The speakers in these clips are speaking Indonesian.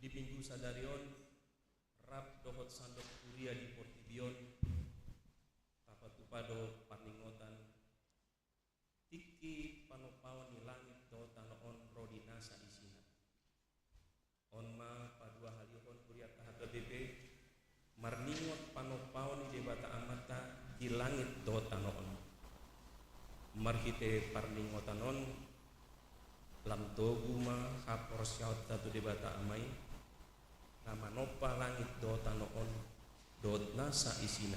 di minggu sadarion rap dohot sandok kuria di Portibion tapatupado paningotan tiki panopawan ni langit do tanoon rodinasa isina onma padua halihon kuria tahat BP marningot panopawan ni debata amata di langit do tanoon marhite parningotanon lam toguma hapor syaut tatu debata amai nama nopa langit do tanoon dot nasa isina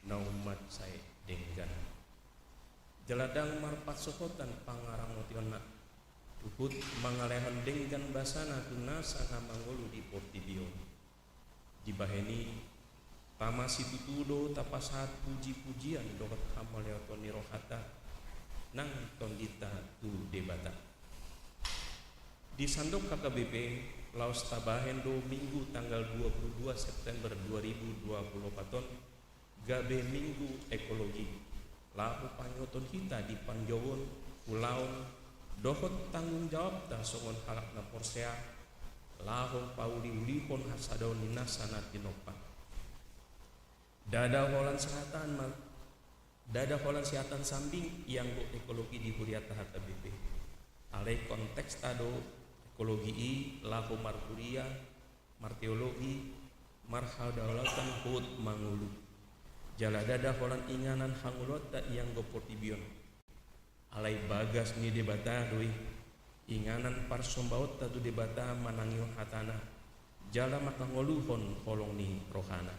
naumat saya denggan jeladang marpat sohotan pangarang motiona uhud mangalehan denggan basana tunasa kamangulu di Portibion dibaheni tamasi tutudo tapasahat puji-pujian dokat hamaleotoni rohata nang tondita tu debata di sandok KKBP Laos Tabahendo Minggu tanggal 22 September 2024 gabe Minggu Ekologi lahu panyoton kita di Panjowon Pulaon dohot tanggung jawab dan songon halak na porsea lahu pauli ulipon hasadon ninasana tinopa dada holan sehatan sambing yang go ekologi di Huriat Tahata BP alai konteks tado ekologi lahu markuria marteologi marhadaulatan hut mangulu jala dada holan inganan hangulota yang go Portibion alai bagas ni debata doi inganan parsombaut tatu debata manangio hatana jala makangoluhon holong ni rohana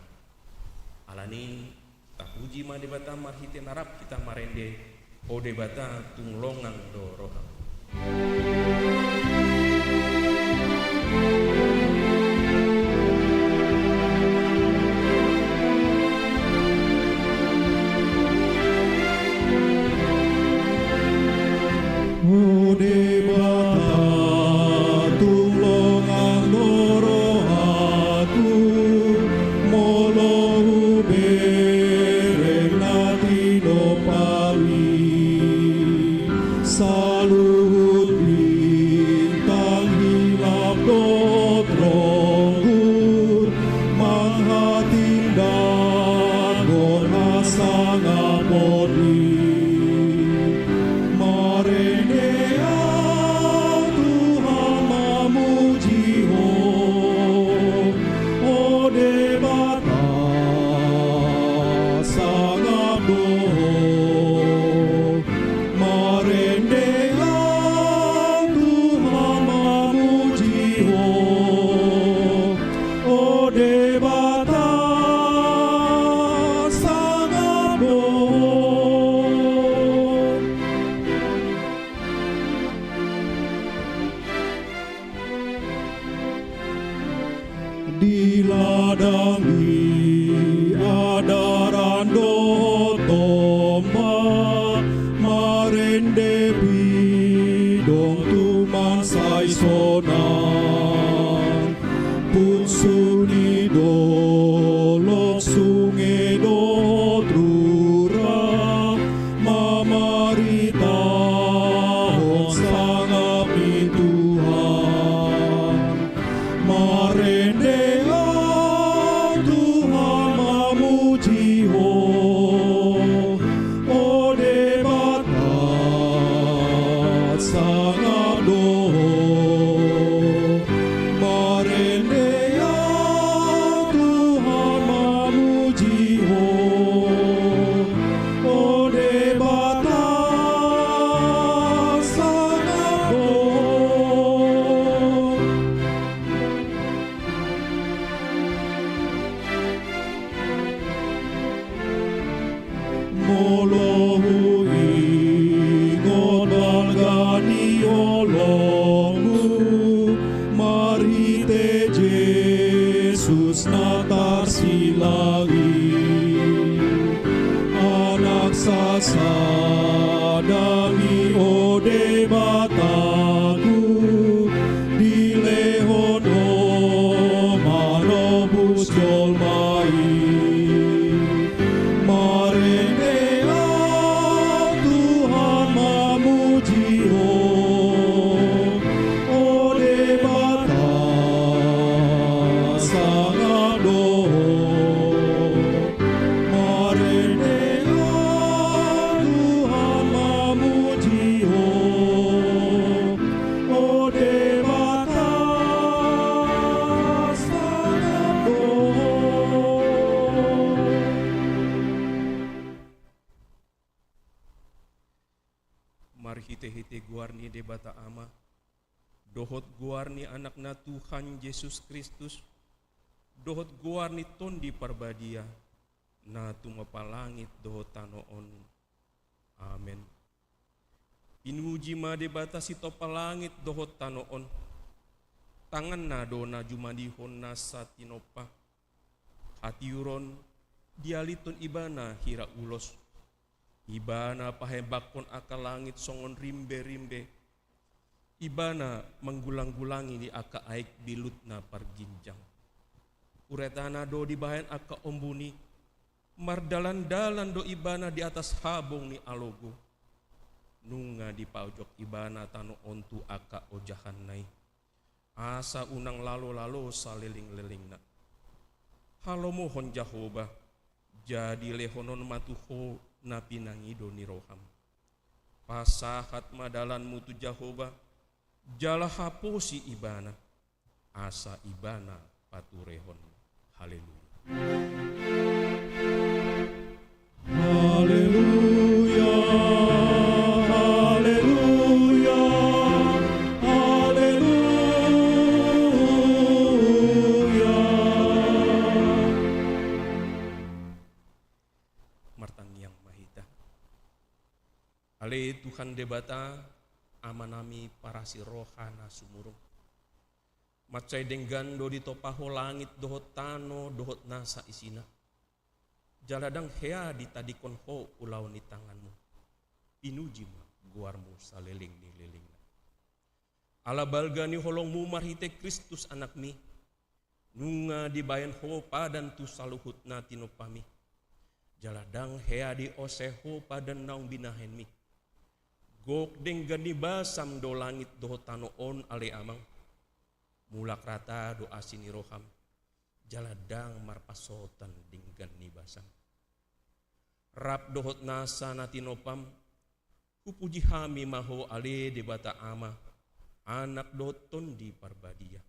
alani tapuji ma debata marhite narap kita marende o debata tunglongang do rohang hite guarni debata ama, dohot guarni anakna Tuhan Yesus Kristus, dohot guarni tondi parbadia, na tumapalangit dohot tanoon. Amen. Pinuji ma debata sito palangit dohot tanoon, tangan na do na jumadihon na sa tinopa, hatiuron dialitun ibana hira ulos, ibana pahebakon akal langit songon rimbe-rimbe, ibana menggulang-gulangi di aka aik bilut na parginjang. Uretana do dibahan aka ombuni, mardalan-dalan do ibana di atas habong ni alogo, nunga di paujok ibana tano ontu aka ojahan nai, asa unang lalo-lalo saliling-liling na. Halo mohon Jehovah, jadi lehonon matuho na pinangido ni roham. Pasahat madalan mutu Jehovah, jala haposi ibana, asa ibana paturehon. Haleluya. Haleluya, haleluya, haleluya. Martang yang mahita. Ale Tuhan debata amanami parasi rohana sumurung. Macai denggan do ditopaho langit dohot tano dohot nasa isina. Jaladang hea ditadikon ho ulau ni tanganmu. Pinuji ma guarmu saleling ni leling. Ala balga ni holongmu marhite Kristus anakmi. Nunga dibayan ho padan tu saluhut na tinopami. Jaladang hea di oseho padan naung binahenmi. Gok denggan di basam do langit dohot tano on ale amang. Mulak rata doa sini roham, jaladang marpasotan dinggan ni basam. Rap dohot nasa natinopam, kupuji hami maho ale debata ama, anak dohot tondi parbadia.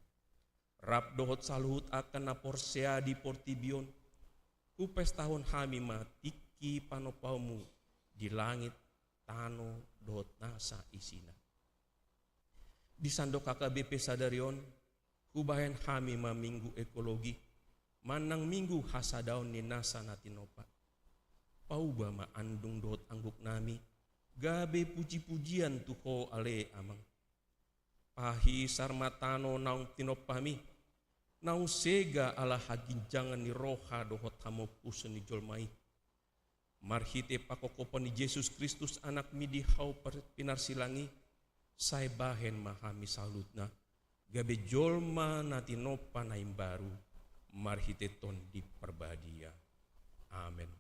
Rap dohot saluhut akan naporsea di portibion, kupes tahun hami matiki panopaumu di langit tano dohot nasa isina. Di sandok KKBP Sadarion, kubahen hami ma minggu ekologi, manang minggu hasadaon ni nasa natinopa. Pauba ma andung dohot angguk nami, gabe puji-pujian tuho ale amang. Pahi sarmatano naung tinopami, naung sega ala haginjangan ni roha dohot hamopusen ni jolmai. Marhite pakokopon ni Yesus Kristus anak midi hau pinarsilangi, saya bahen mahami salutna, gabe jolma natinopa naim baru, marhite ton di perbadia. Amin.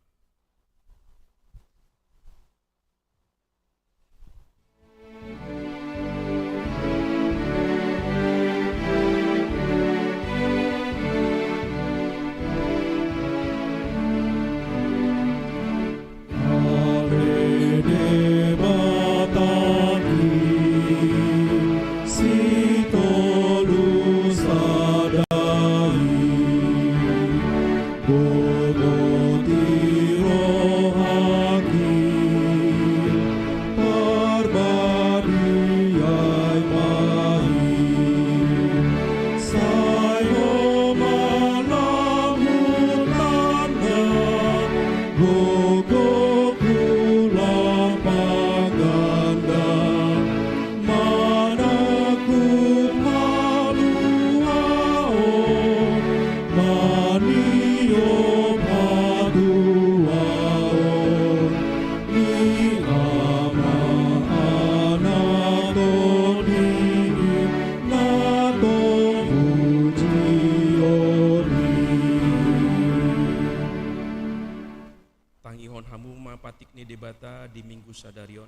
Sadarion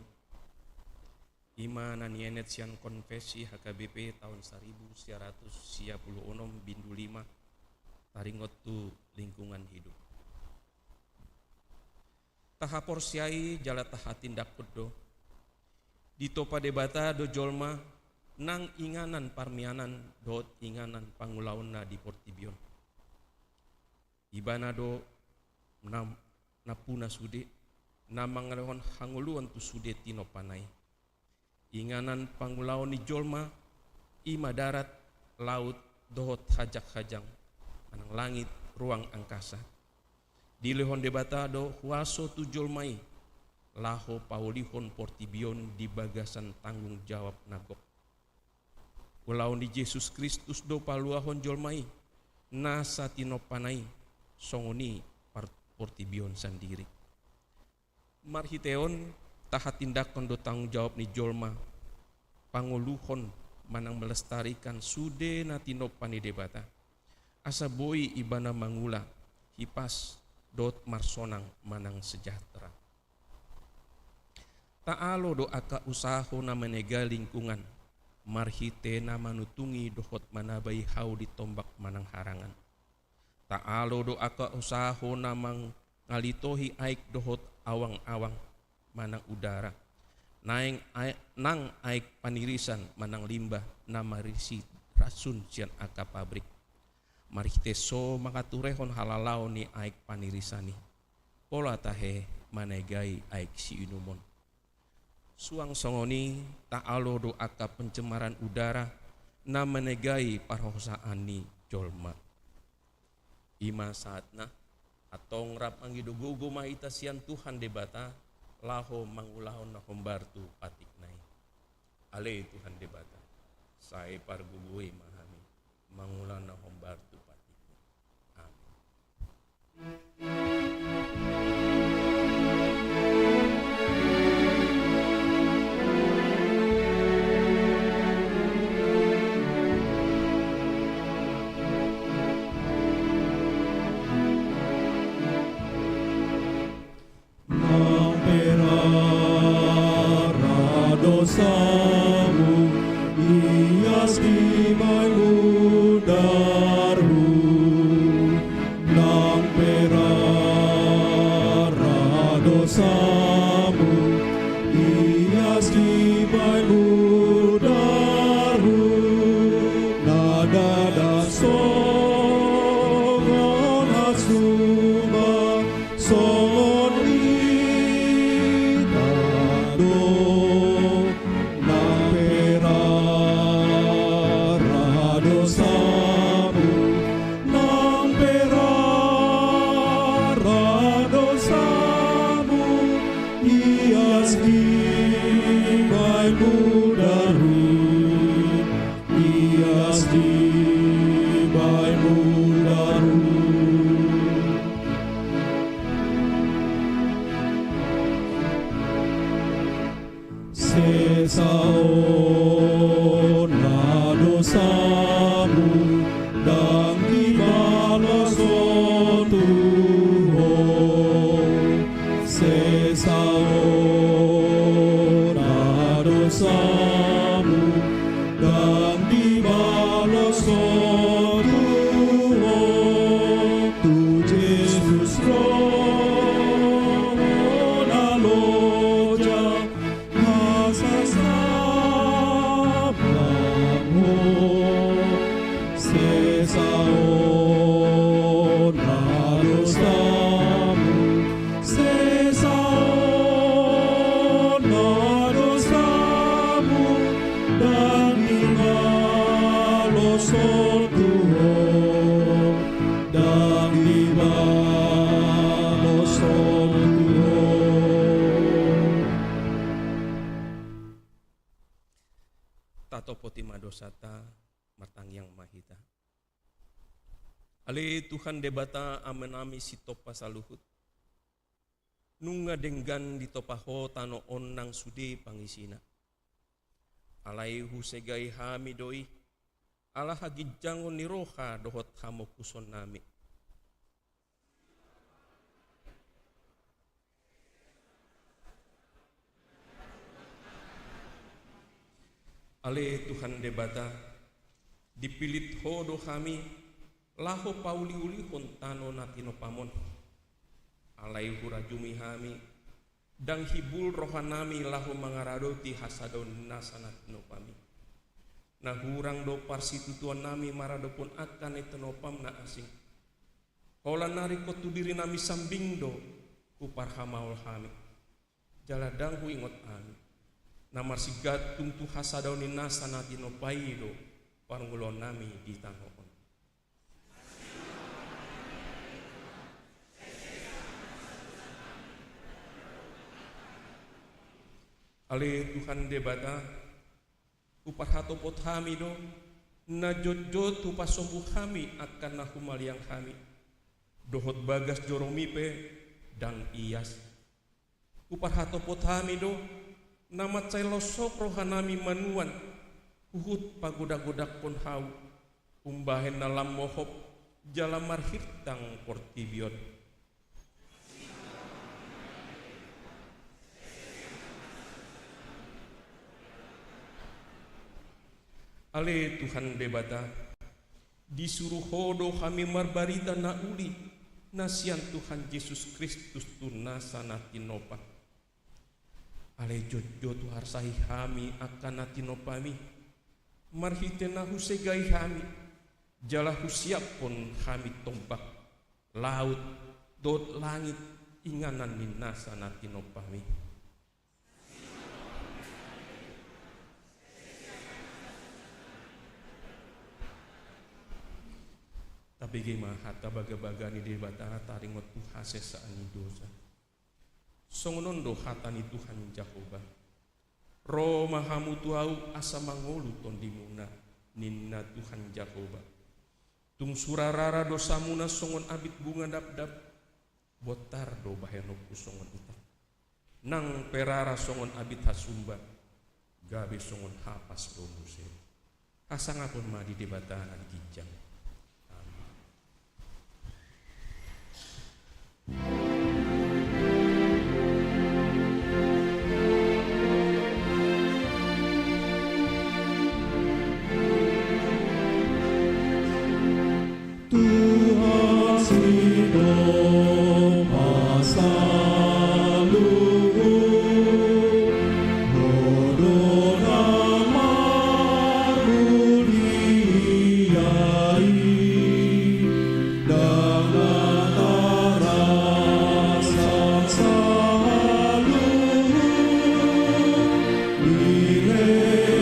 Imana nienet sian konfesi HKBP tahun 1996 bindu 5 taringot tu lingkungan hidup. Taha porsiai jala taha tindak pedo ditopa debata do jolma nang inganan parmianan dot inganan pangulauna di portibion ibana do napuna sude namang ngalehon hanguluan tu sude tino panai inganan pangulaon ni jolma ima darat laut dohot hajak-hajang manang langit ruang angkasa dilehon debatado huaso tu jolmai laho paulihon portibion di bagasan tanggung jawab nagok ulaon di Yesus Kristus do paluahon jolmai nasa tinopanai songoni portibion sendiri marhiteon tahat tindakan do tanggung jawab ni jolma panguluhon manang melestarikan sude na tinopani debata asa boi ibana mangula hipas dot marsonang manang sejahtera taalo do aka usaho na menega lingkungan marhite na manutungi dohot manabai hau ditombak manang harangan taalo do aka usaho na mang ngalitohi aik dohot awang-awang manang udara nang aik panirisan manang limbah na marisi rasun sian aka pabrik marhite so makaturehon halalau ni aik panirisani pola tahe manegai aik si inumon suang songoni taalo do aka pencemaran udara na manegai parhosaan ni jolma ima saatna atong rap anggido gogo mahita sian Tuhan debata laho mangulahon na hombartu patik nai ale Tuhan debata sai pargugui mahami mangulah na hombartu patik amin. Dosamu ias dimaimu darhu nang perara dosamu ias dimaimu darhu nada dasongon hasuma songon itado Sesaon na dosamu dan dibalas Tuhan. Sesaon na dosamu dan dibalas Tuhan. Tu Yesus dosata matang yang mahita. Ale Tuhan debata amenami si topa saluhut. Nunga denggan di topaho tano onang sude pangisina. Alai husegai hamidoi. Ala hagijjangon ni roha dohot hamokuson nami. Ale Tuhan debata dipilit hodo kami laho pauli uli kontano natino pamon alai hurajumi kami dan hibul rohanami lahu mangaradoti hasadon nasanatino pami nah hurang do parsitutuan nami marado pun akan etenopam na asing hola nari kotu diri nami sambing do kuparhamaul kami jaladang hu ingot ami namarsigat tungtu hasadaw ni nasa natin no paido panggulon nami di tanoon. Ale Tuhan debata uparhatopot kami do na jod-jod upasombuh kami akan nahumaliang kami dohot bagas joromipe dan iyas uparhatopot kami do nama cailosok rohanami manuan uhut pagodak-godak pon hau umbahen dalam mohop jalan marhirtang portibiot. Ale Tuhan debata disuruh hodo kami marbarita na uli nasian Tuhan Yesus Kristus tunasa natinopa. Ale jojo tu harsahi kami akan natinopami marhitenahu segai kami jalahu siap pun kami tompak laut dot langit inganan minasa natinopami. Tapi gimana hata baga-baga ni debata taringot Tuhan sesaani dosa. Songonondo hata ni Tuhan Jakoba. Roh mahamu tuau asa mangolu tondimuna ninna Tuhan Jakoba. Tung surarara dosamuna songon abit bunga dap-dap. Botar do bahenoku songon ita. Nang perara songon abit hasumba. Gabe songon hapas do muse. Asangapun ma di debata gijang. Tuhan sidong masa luhur Rodona maruliyai dengan arasan saluhur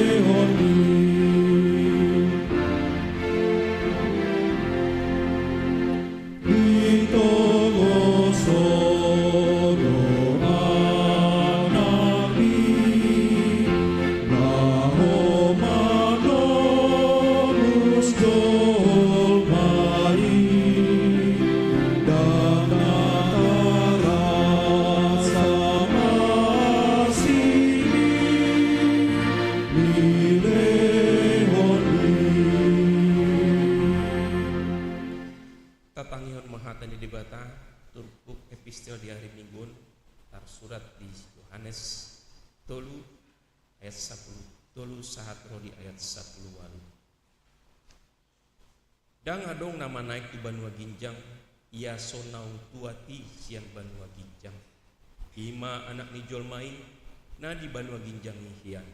Direhoni Tatangion mahatan di debata turpuk epistel di hari Minggu surat di Yohanes tolu ayat 10 tolu sahat rodi ayat 10 walu. Dang adong nama naik di Banua Ginjang ia sonau tuati sian Banua Ginjang. Ima anak ni jolmai na di Banua Ginjang hian.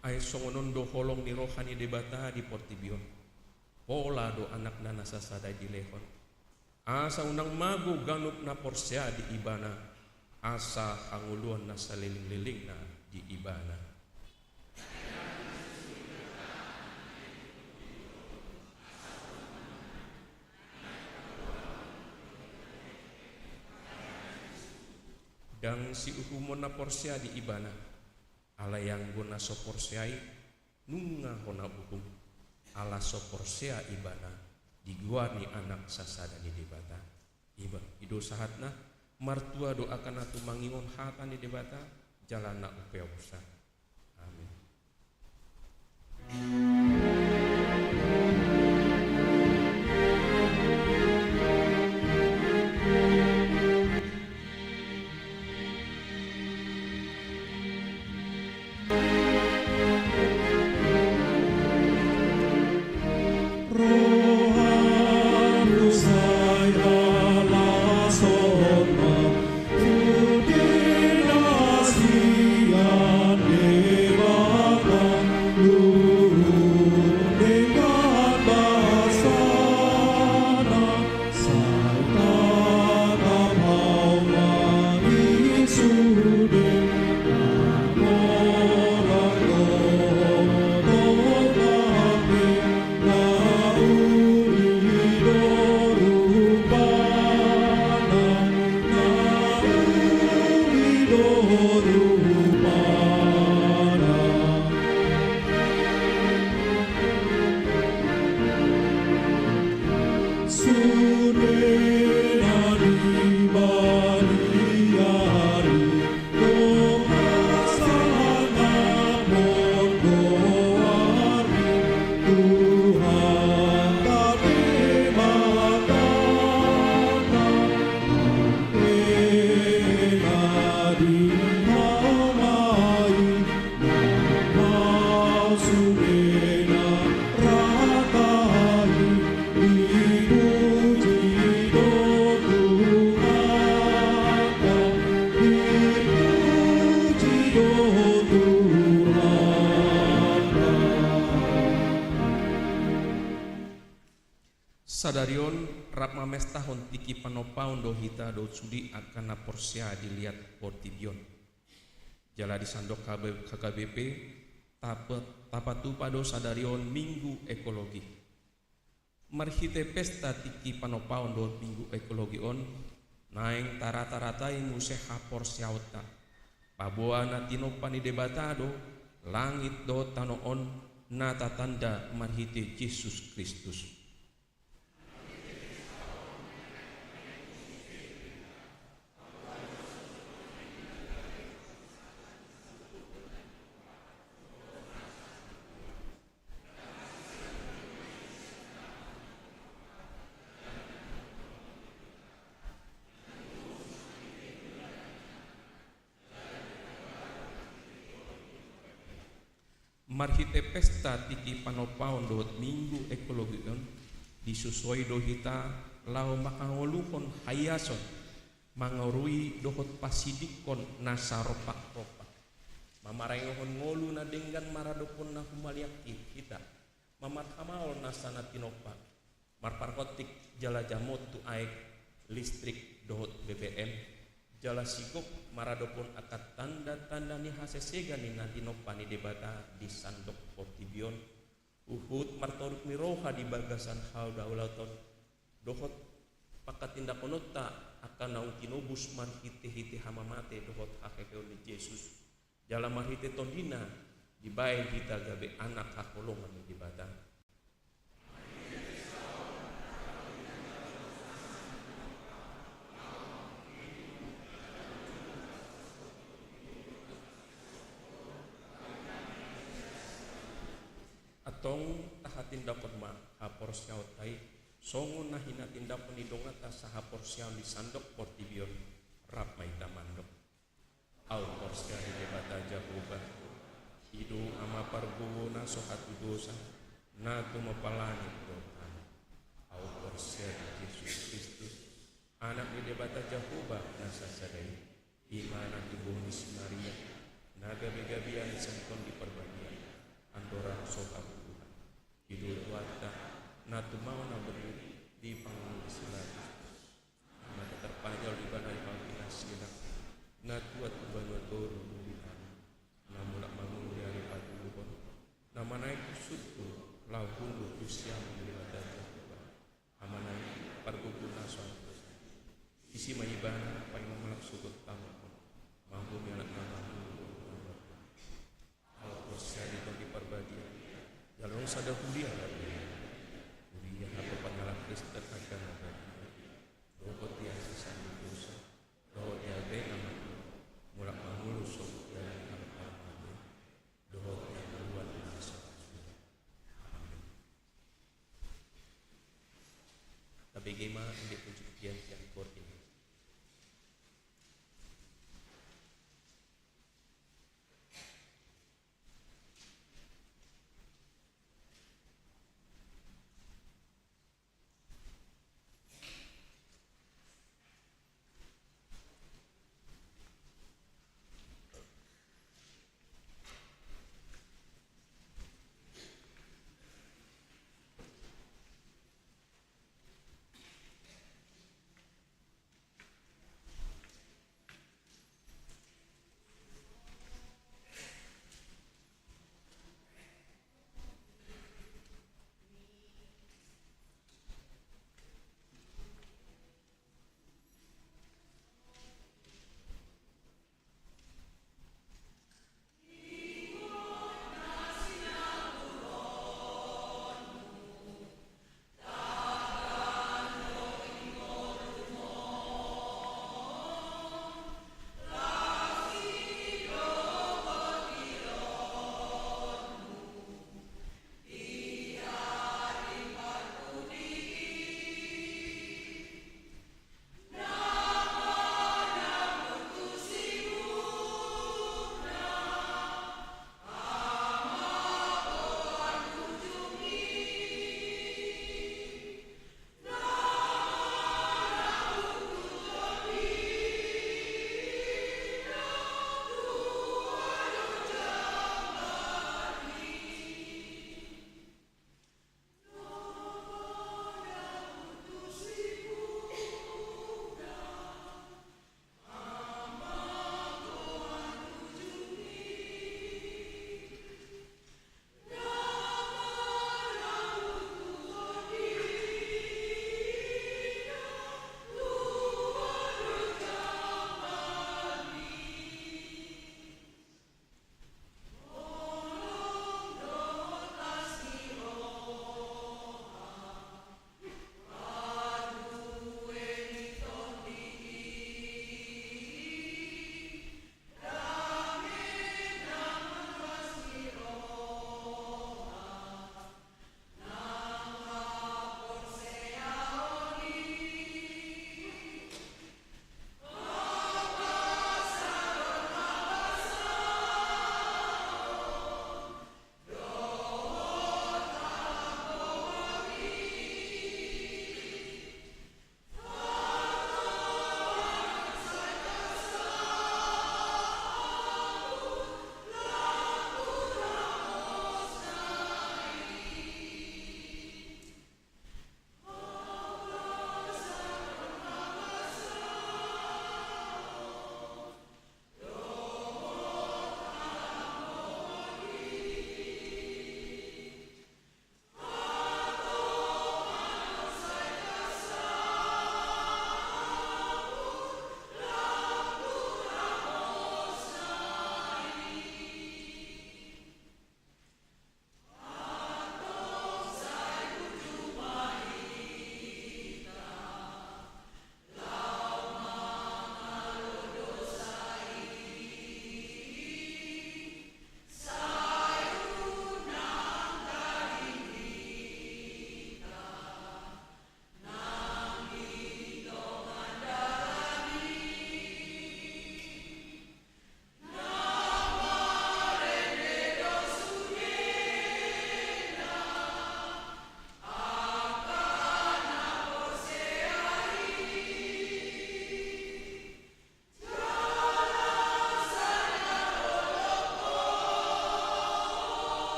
Ay songonon do holong ni rohani debata di Portibion. Pola do anak na nasasaday di lehon. Asa unang mago ganup na porsya di ibana. Asa hanguluan na sa liling-liling na di ibana. Dan si uhumon na porsya di ibana. Ala yang guna soporsiai nunga hona hukum ala soporsia ibana diguani anak sasada di debata iba ido sahatna martua doakan atu mangingon hatan di debata jalana upea usah amin. Soma, Udinasian Sadarion rap mamesta hontiki panopaun do hita do sudi akan porsia dilihat portibion. Jala disandok KKBP tapatu pado sadarion minggu ekologi. Marhite pesta tiki panopaun do minggu ekologi on naeng tarata-ratai museha porsia ota. Paboa natino pani debatado langit do tano on nata tanda marhite Yesus Kristus. Marhite pesta tiki panopaon dohot minggu ekologi on disusoi dohita lau makangolukon hayason mangorui dohot pasidikon nasaropak-ropak mamarengohon ngolu na denggan maradopon na humaliakit kita mamarhamaol nasana tinopak marparkotik jala jamot tu aek listrik dohot BBM jala sigok maradopon akat tanda-tanda ni hasesega ni nanti nopani debata di sandok portibion uhud martoruk miroha di bagasan hal daulaton dohot pakatinda konota akan naung kinobus marhite-hite hamamate dohot hakekeon ni Yesus jala marhite tondina dibae kita gabe anak hakolongan ni debata. Atong tahatin dapat ma hapor siaw tai songon nahina tindak penidongata sahapor siaw di sandok portibion rap maita mandok au porsia di debata jahubah idu ama parbuwo na sohatu dosa na tumapalangit dotan au porsia di Yesus Kristus anak di debata jahubah nasa sadai imana ibu Nis Maria na gabi-gabian sengkon di perbagian andora sohatu Idul Tuata natu mau na beri di panggung silatu mata terpanjal di banai pangkina silak natu atu banua toru di tanah namulak mangun dari patu lubon nama naik sutu lau hundu usia menjadi badan amanai pargugu naso isi mayibana pai mamalak sudut tamu mampu mianak nama al kursia di perbadian Jalong sada kuliah apa pangalan Kristen akan dohot yang sisa dosa dohot yang nama mulak mangulus dari hal-hal dohot yang luar biasa. Tapi gimana ini puncuk yang kuat ini.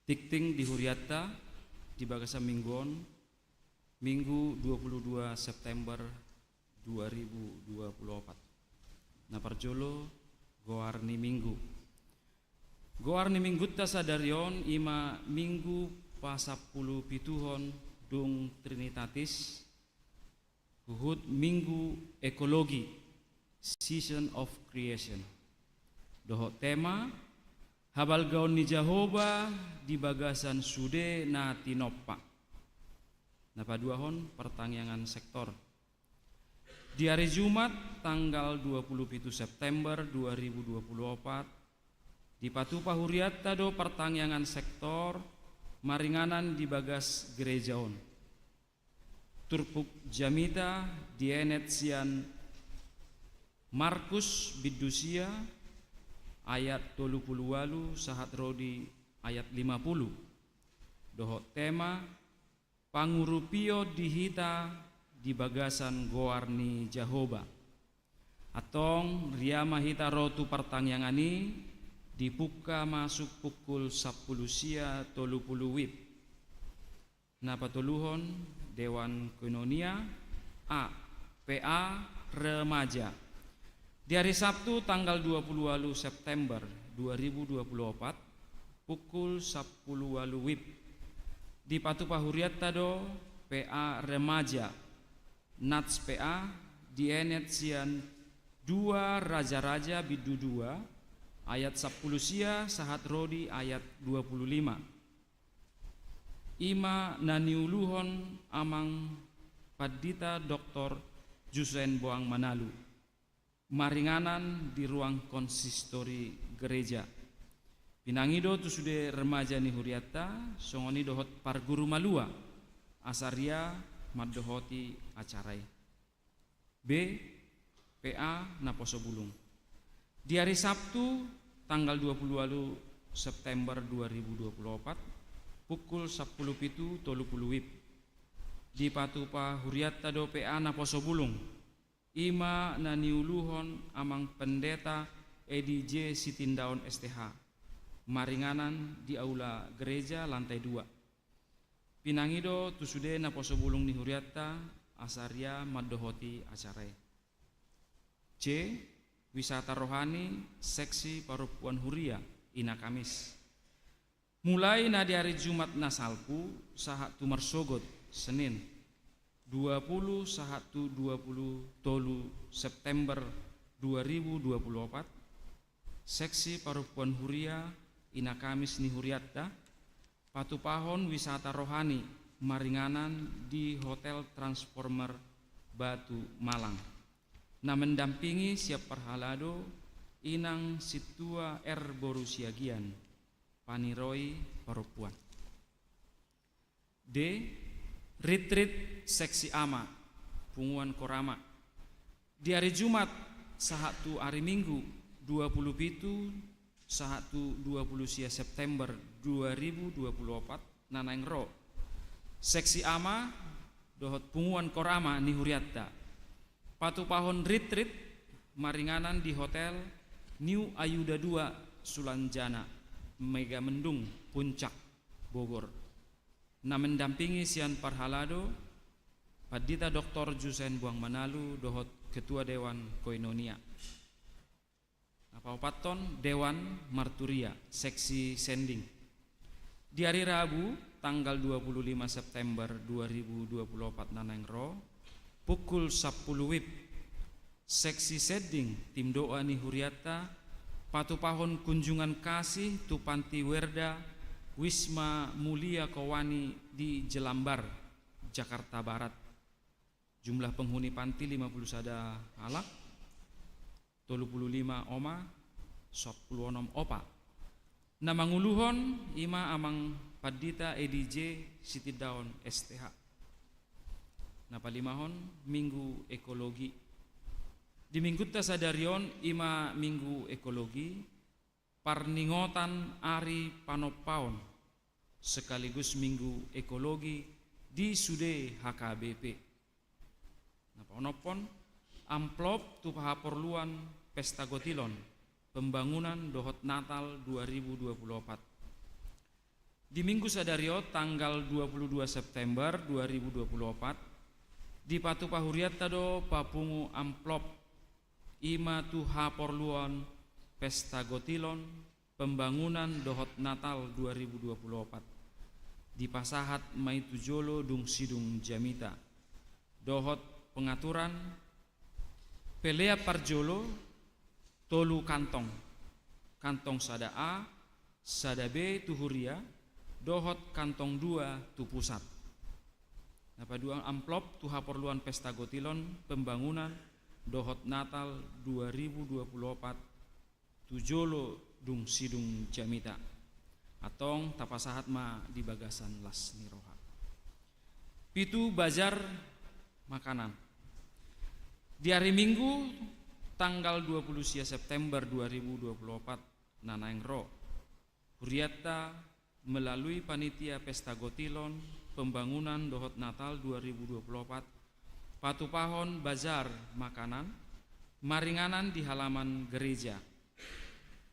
Tikting di Huriatta di Bagasa Mingguon Minggu 22 September 2024. Naparjolo goarni minggu. Goarni minggutta sadarion ima minggu pasapulu pituhon dung Trinitatis huhut minggu ekologi season of creation. Dohot tema habal gaon ni Jehovah di bagasan sude na tinoppa. Napaduahon pertangyangan sektor. Di hari Jumat tanggal 27 September 2024 di Patupa Huriatta do pertangyangan sektor maringanan di bagas gerejaon. Turpuk jamita dienet sian Markus bidusia ayat 38 sahat rodi ayat 50. Dohot tema pangurupio dihita di bagasan goarni Jehovah. Atong riama hita rotu pertangyangani dibuka masuk pukul 10 sia 30 wib. Napatuluhon Dewan Koinonia A PA Remaja. Di hari Sabtu tanggal 20 September 2024 pukul 10 wib di Patupa Huriatta do PA Remaja Nats PA dienet sian 2 raja-raja bidu 2 ayat 10 sia sahat rodi ayat 25. Ima naniuluhon amang Padita Dr. Jusen Boang Manalu maringanan di ruang konsistori gereja. Pinangido tu sude remaja ni Huriatta songoni dohot parguru malua asaria maddohoti acarai. B PA Naposo Bulung. Di hari Sabtu tanggal 20 September 2024 pukul 10.30 wib di Patupa Huriatta do PA Naposo Bulung ima naniuluhon amang pendeta EDJ Sitindaon STH maringanan di aula gereja lantai 2. Pinangido tusude Naposo Bulung ni Huriatta asaria maddohoti acarai. C wisata rohani seksi Parupuan Huria Ina Kamis. Mulai na di hari Jumat nasalpu sahat tumarsogot Senin 20 sahat 20 tolu September 2024 seksi Parupuan Huria Ina Kamis ni Huriatta patupahon wisata rohani maringanan di Hotel Transformer Batu Malang. Na mendampingi siap perhalado inang situa Borusiagian Paniroi Parupuan. D retreat seksi ama Punguan Korama di hari Jumat sahatu hari Minggu 27 sahatu 20 sia September 2024 nanaing ro seksi ama dohot Punguan Korama ni Huriatta patupahon retreat maringanan di Hotel New Ayuda 2 Sulanjana Mega Mendung Puncak Bogor. Na mendampingi sian parhalado Padita Dr. Jusen Boang Manalu dohot Ketua Dewan Koinonia. Napaupaton Dewan Marturia seksi Sending. Di hari Rabu tanggal 25 September 2024 nanang ro pukul 10 wib seksi Sending tim doa ni Huriatta patupahon kunjungan kasih tu Panti Werda Wisma Mulia Kowani di Jelambar, Jakarta Barat. Jumlah penghuni panti 51 alak, 35 oma, 10 opa. Nama nguluhon ima amang Padita EDJ Sitidaon STH. Napalimahon Minggu Ekologi. Di minggu tasadarion ima Minggu Ekologi parningotan Ari Panopaon sekaligus Minggu Ekologi di Sude HKBP. Napaonopon amplop tu pahaporluan Pesta Gotilon pembangunan dohot Natal 2024. Di Minggu Sadario tanggal 22 September 2024 di Patu Pahuriat tado papungu amplop ima tuha porluan pesta gotilon pembangunan dohot Natal 2024 di Pasahat Maitujolo Dung Sidung Jamita. Dohot pengaturan pelea parjolo tolu kantong sada A, sada B tuhuria, dohot kantong 2 tu pusat. Napa dua amplop tuha perluan pesta gotilon pembangunan dohot Natal 2024 tujolo Dung Sidung Jamita. Atong tapasahat ma di bagasan las niroha. Pitu bazar makanan. Di hari Minggu tanggal 20 September 2024 Nanaeng Ro Huriata melalui panitia pesta gotilon pembangunan dohot Natal 2024 patupahon bazar makanan maringanan di halaman gereja.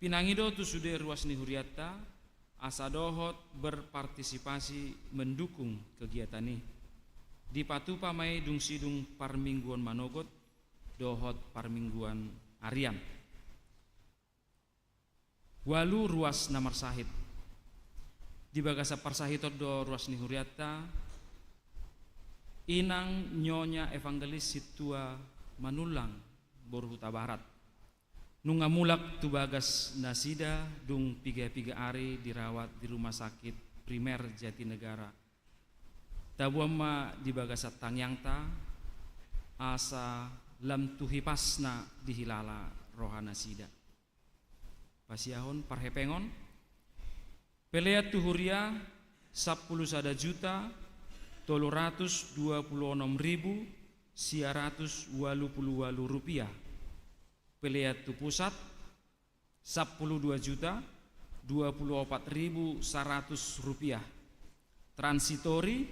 Pinangido tu sude ruas ni Huriata asa dohot berpartisipasi mendukung kegiatan ini. Di Patupa Mai Dung Sidung Parmingguan Manogot dohot Parmingguan Arian. Walu ruas namar sahit. Di bagasa parsahitot do ruas ni Huriata inang nyonya evangelis situa Manulang Borhuta Barat. Nunga mulak tu bagas nasida dung piga-piga ari dirawat di rumah sakit primer Jatinegara. Tabuama di bagasa tangyangta asa lam tuhipasna dihilala rohana sida. Pasiahon parhepengon pelea tuhuria 10 juta 326.188 rupiah. Pelea tu pusat 12 juta 24.100 rupiah. Transitori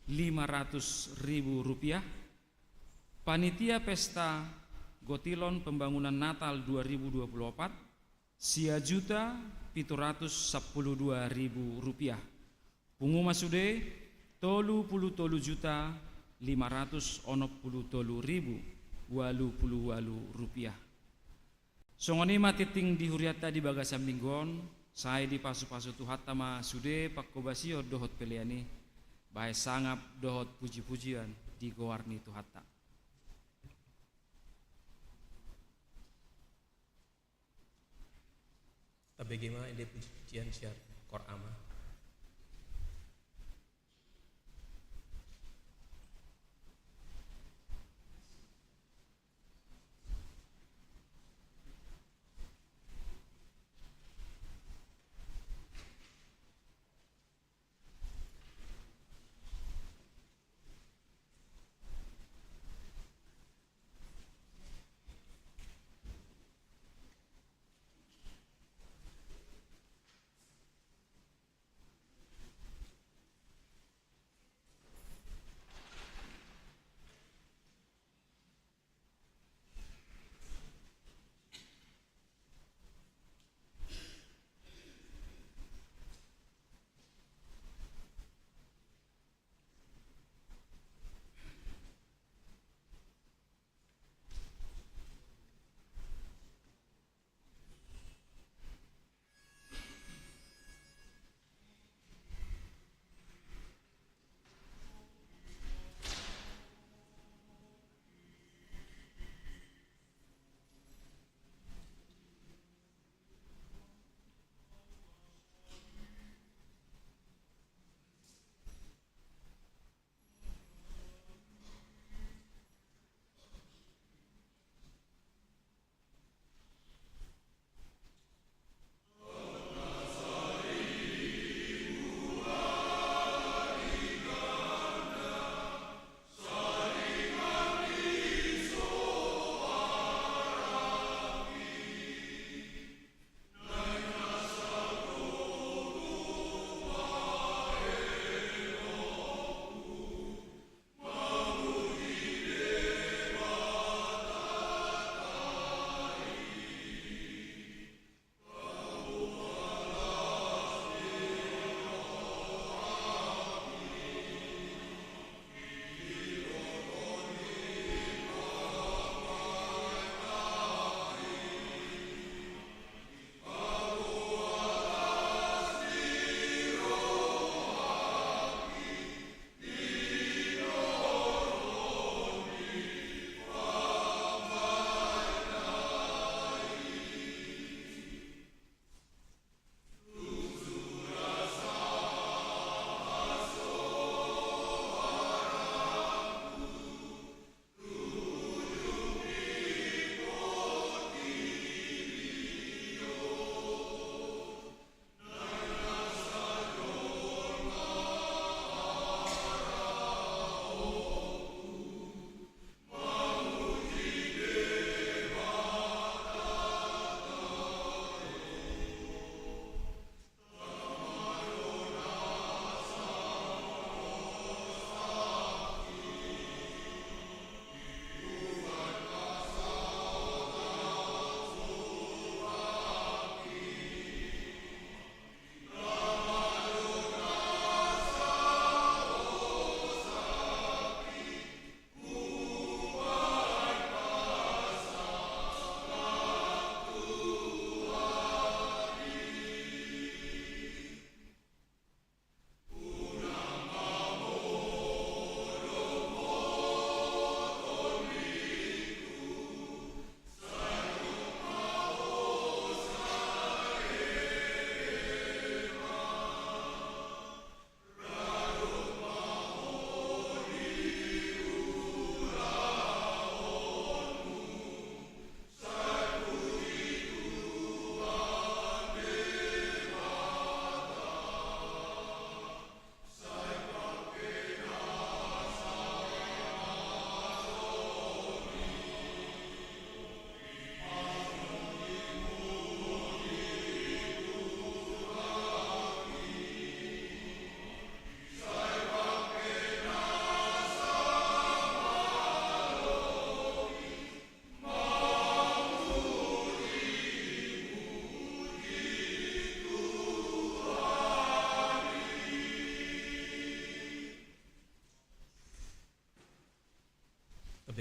500.000 rupiah. Panitia pesta gotilon pembangunan Natal 2024 sia juta 712.000 rupiah. Pungu masude 30 juta 563.088 rupiah. Songoni matiting di Huriata di bagasan minggon, saya di pasu-pasu tuhat tama sude pakobasio dohot peleani, bae sangap dohot puji-pujian di gowarni tuhata. Bagaimana ide pujian syar Korama?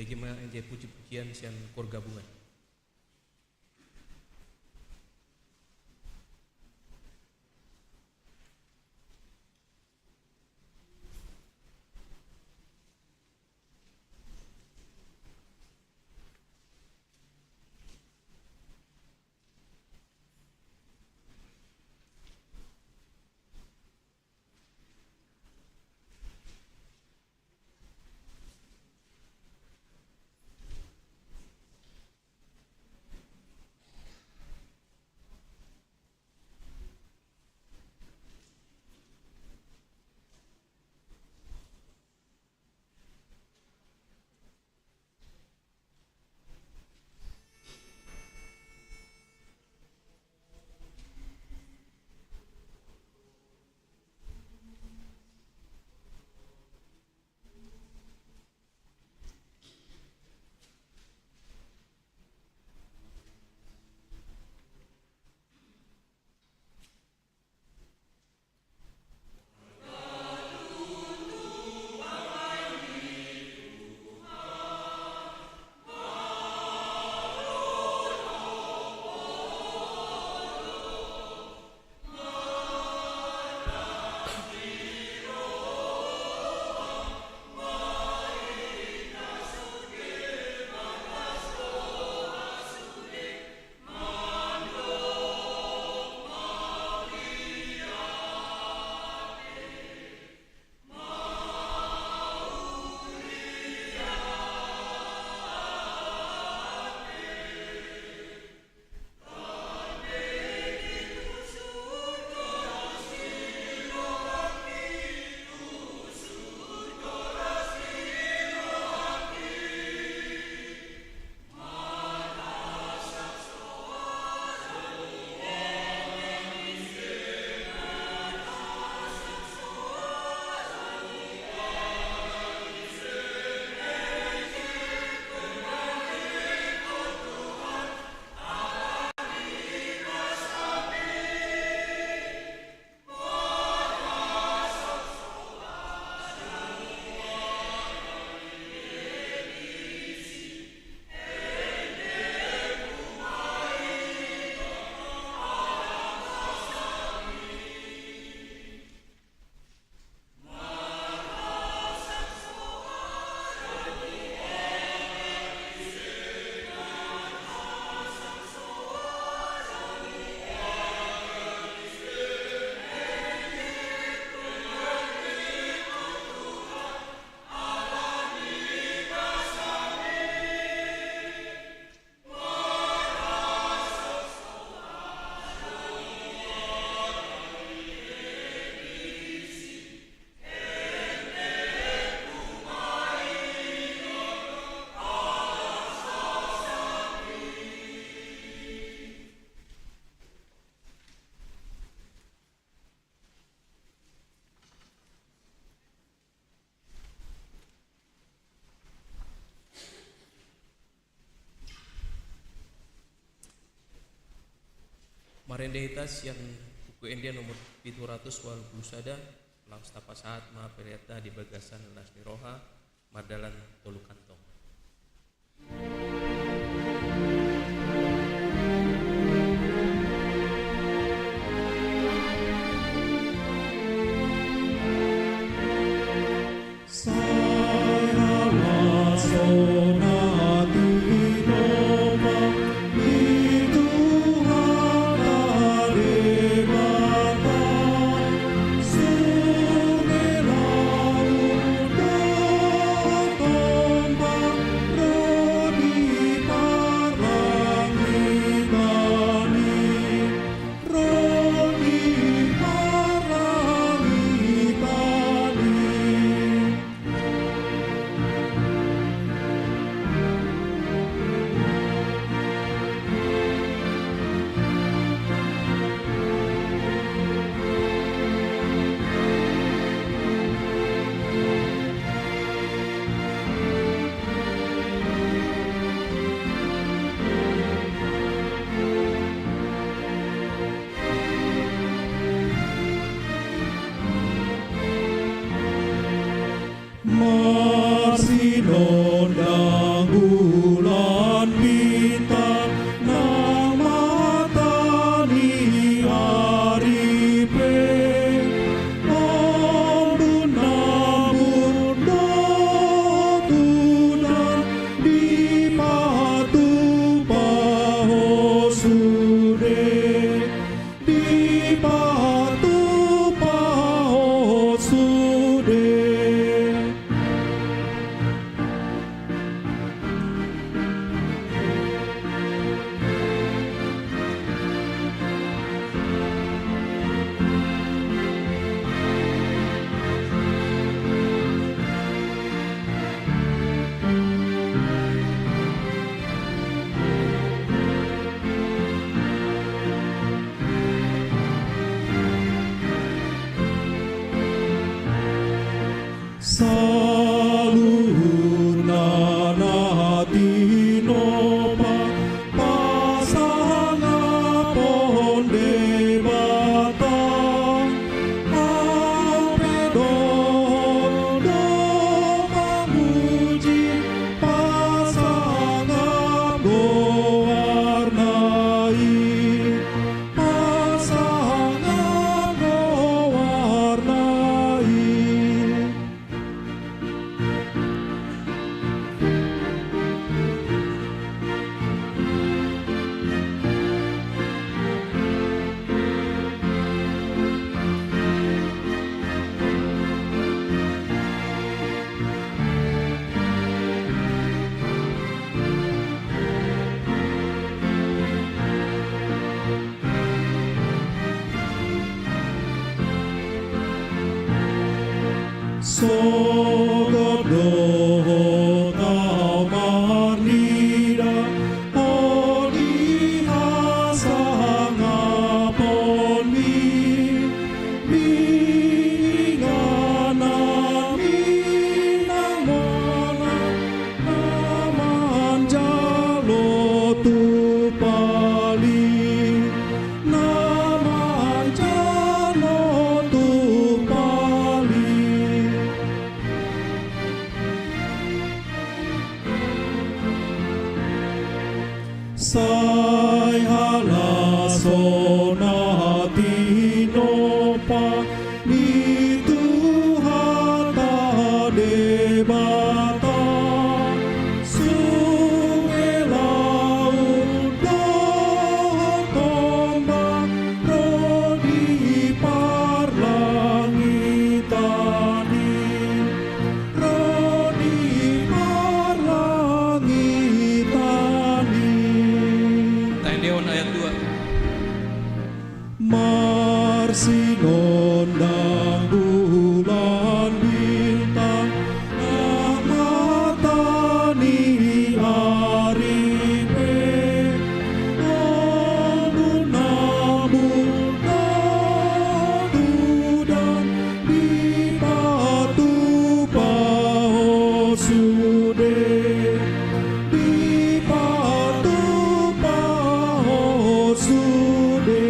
bagaimana enjay puji-pujian sian kor gabungan. Marendehitas yang buku India nomor 700 wal busada laus tapasaat ma periata di bagasan lasni roha mardalan tolu kantong. Tomba Sai halasona tinopa ni Tuhata debata sungai laut tombak rodi parlangitani rodi parlangitani. Taeneon ayat 2. Marsinondang bulan bintang Ahmatani aripe Amun namun nadudan Di patu pahosude Di patu pahosude.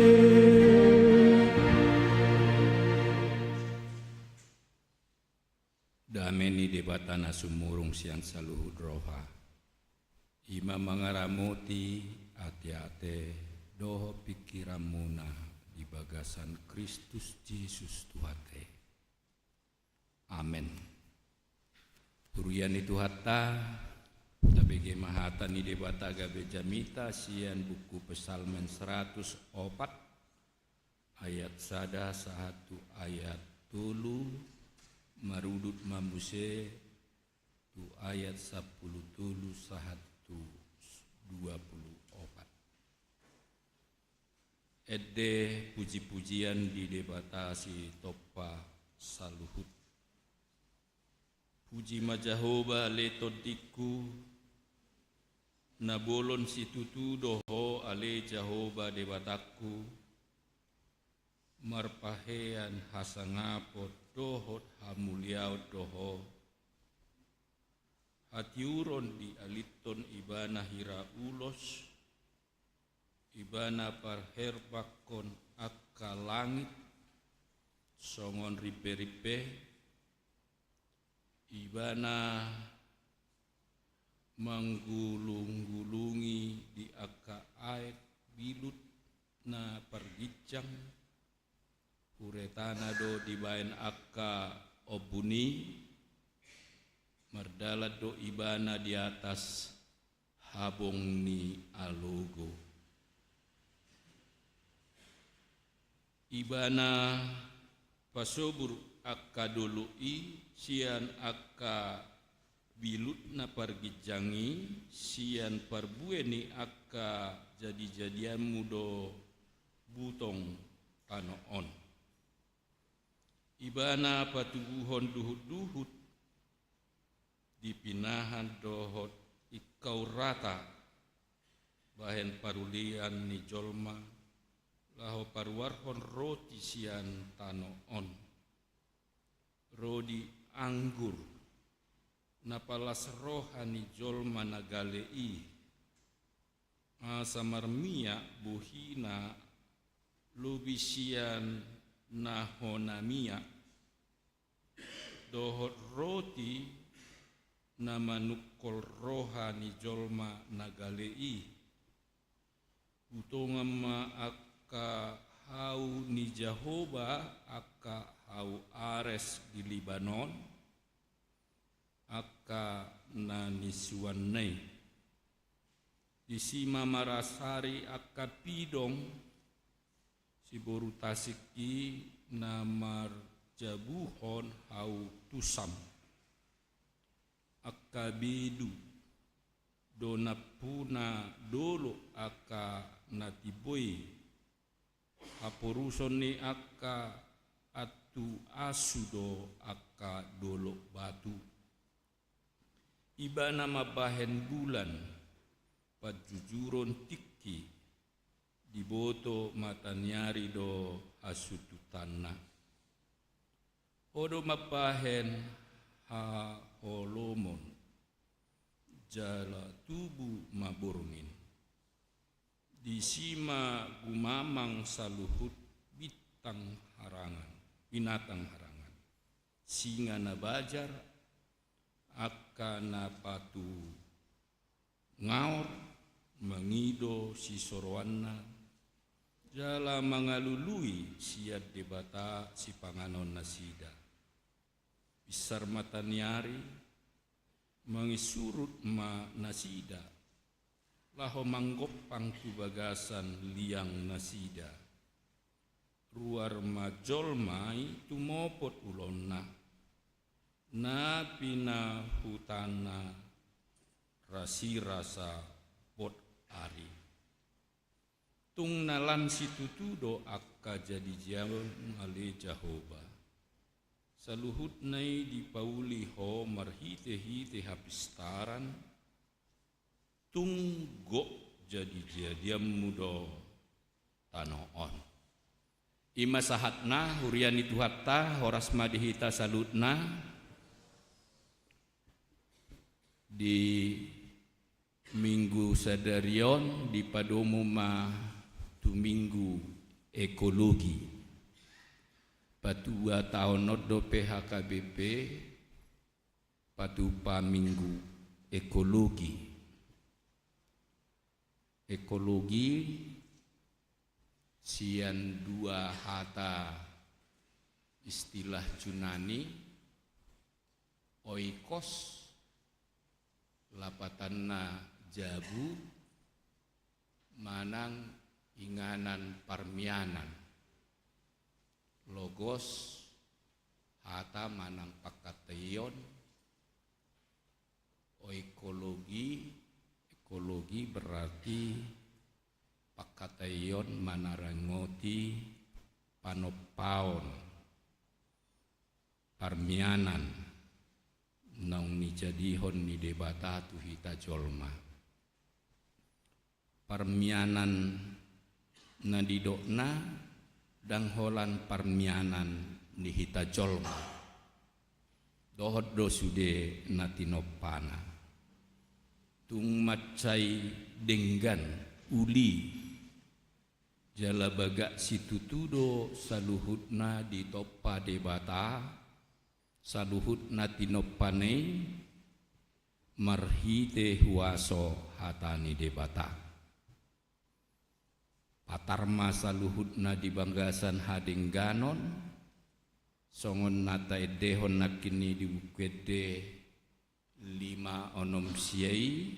Dameni debatana sumurung siang saluhud roha. Ima mangaramoti ate-ate doho pikiramuna di bagasan Kristus Yesus Tuhate. Amen. Purian itu hatta tabege mahata ni debata gabe jamita sian buku pesalmen 104 ayat sada 1 ayat 3 marudut mambuse tu ayat 10 tulu 1 24. Ede puji-pujian di debatasi topa saluhut. Puji majahoba letodiku nabolon situtu doho ale Jahoba debataku marpahean hasangapot dohot hamuliau doho hatiuron di aliton ibana hira ulos ibana parherbakon akka langit songon ripe-ripe ibana manggulung-gulungi di akka aek bilut na pargicang uretana do dibaen akka obuni mardalat do ibana di atas habong ni alogo ibana pasobur akka dului sian akka bilut na pargijangi sian parbueni akka jadi-jadianmu do butong panoon ibana patubuhon duhut-duhut dipinahan dohot ikau rata bahen parulian ni jolma laho parwarhon roti sian tanoon rodi anggur napalas rohani jolma nagalei asamarmia buhina lubisian nahonamia dohot roti namanukol rohani jolma nagalei utongama akka hau ni Jahoba akka hau Ares di Libanon akka nanisuannei disima marasari akka pidong siboru tasiki namar jabuhon hau tusam akka bedu donapuna dolo akka natiboi aporuson ni akka atu asudo aka dolok batu. Iba nama bahen bulan pajujuron tiki diboto matanyari do asutu tanah. Odo mabahen ha holomon jala tubu maburmin. Di sima gumamang saluhut binatang harangan. Singa na bajar akana patu ngaor mengido si sorwana jala mangalului siad debata si panganon nasida. Bisar matanyari mengisurut ma nasida laho manggopang tubagasan liang nasida. Ruar majol mai tumopot ulonna na pina hutana rasi rasa pot ari. Tung nalan situtudo akka jadi jalan ale Jahoba. Saluhut nai dipauli ho marhite-hite hapistaran. Tung gok jadi jadiam mudo tanoon. Ima sahatna huriani tuhatta horas madihita salutna di minggu sadarion di padomu ma tu minggu ekologi patua tahun nodo PHKBP patupa minggu ekologi sian dua hata istilah Yunani oikos lapatanna jabu manang inganan parmianan logos hata manang pakateyon oikologi berarti pakatayon manarangoti panopaon parmianan naung ni jadihon ni debata tuhita jolma parmianan na didokna dang holan parmianan ni hita jolma dohod do sude natinopana tung macai denggan uli jala baga situtudo saluhutna di topa debata saluhutna tinopane marhite huaso hatani debata patarma saluhutna di banggasan hadengganon songon nata edehon nakini di bukede 5 onom siai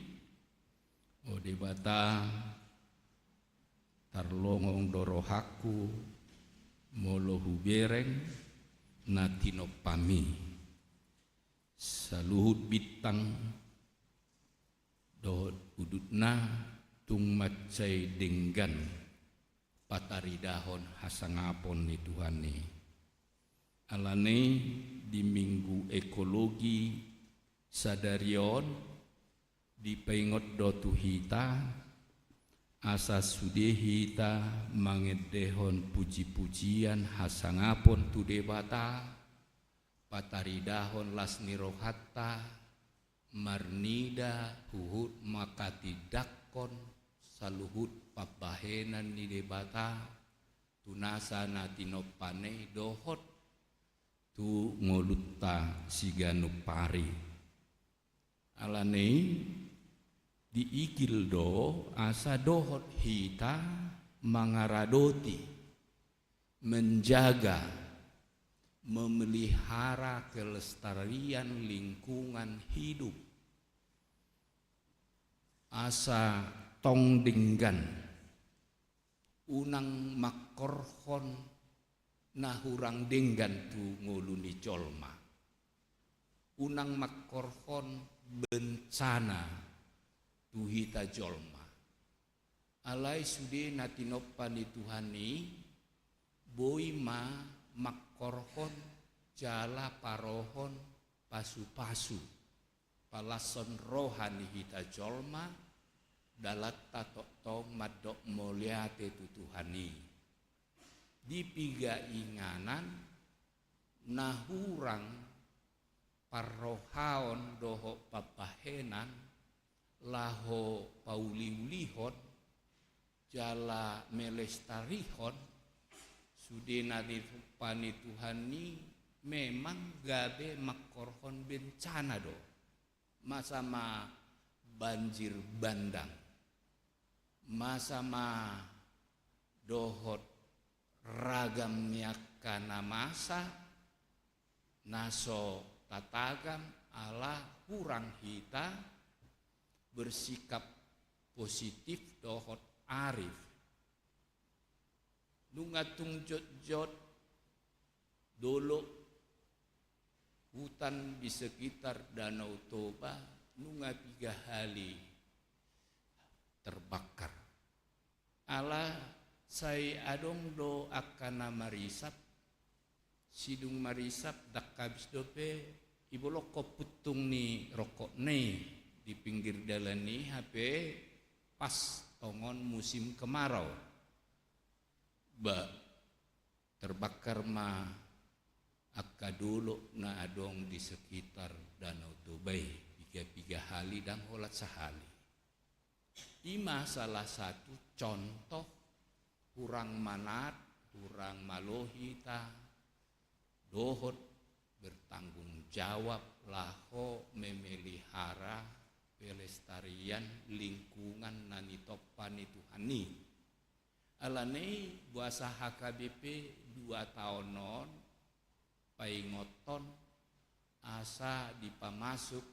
o debata tarlongong dorohaku molo hubereng natinopami saluhut bitang dohot udutna tung macai denggan pataridahon hasangapon ni Tuhani alane di minggu ekologi sadarion di pengot do tuhita asa sudehita mangedehon puji-pujian hasangapon tu debata pataridahon lasni rohatta marnida huhut makati dakon saluhut pabahenan ni debata tunasa natinopane dohot tu ngolutta siganupari alane diikil do asa dohot hita mangaradoti menjaga memelihara kelestarian lingkungan hidup asa tongdinggan unang makorhon nahurang denggan tu ngoluni colma unang makorhon bencana tuhita jolma alai sude natinopani Tuhani boima makkorhon jala parohon pasu-pasu palason rohani hita jolma dalat tato madok moliate tutuhani dipiga inganan nahurang parrohaon doho papahenan laho pauliulihon jala melestarihon sudena dipani Tuhani memang gabe makkorhon bencana do masama banjir bandang masama dohot ragam yakana masa naso tatagam ala kurang hita bersikap positif dohot arif nungatung jot-jot dolo hutan di sekitar Danau Toba nunga 3 hari terbakar ala saya adong do akana marisap sidung marisap dak kabis dope ibolok ko putung ni rokok ni di pinggir dalan ni HP pas tongon musim kemarau ba terbakar ma akka dulu na adong di sekitar Danau Toba 3 hari dan holat sehali ima salah satu contoh kurang manat kurang malohita dohot bertanggung jawab laho memelihara pelestarian lingkungan nani topani Tuhani alane buasa HKBP 2 tahun non paingoton asa dipamasuk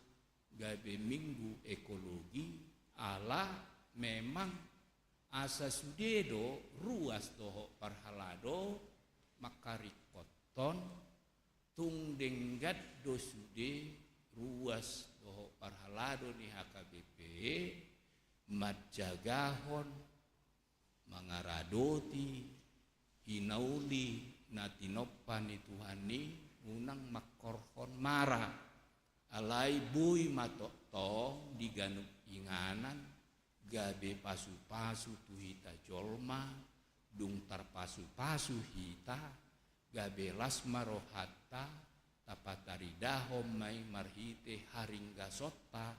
gabe minggu ekologi ala memang asa sudedo ruas doho parhalado makarikoton tung denggat do sude ruas doho parhalado ni HKBP madjagahon mangaradoti hinauli natinopan Tuhani unang makkorhon mara alai bui matotong diganuk inganan gabe pasu-pasu tu hita jolma dungtar pasu-pasu hita gabe lasma rohatta tapatari dahom mai marhite haringga sotta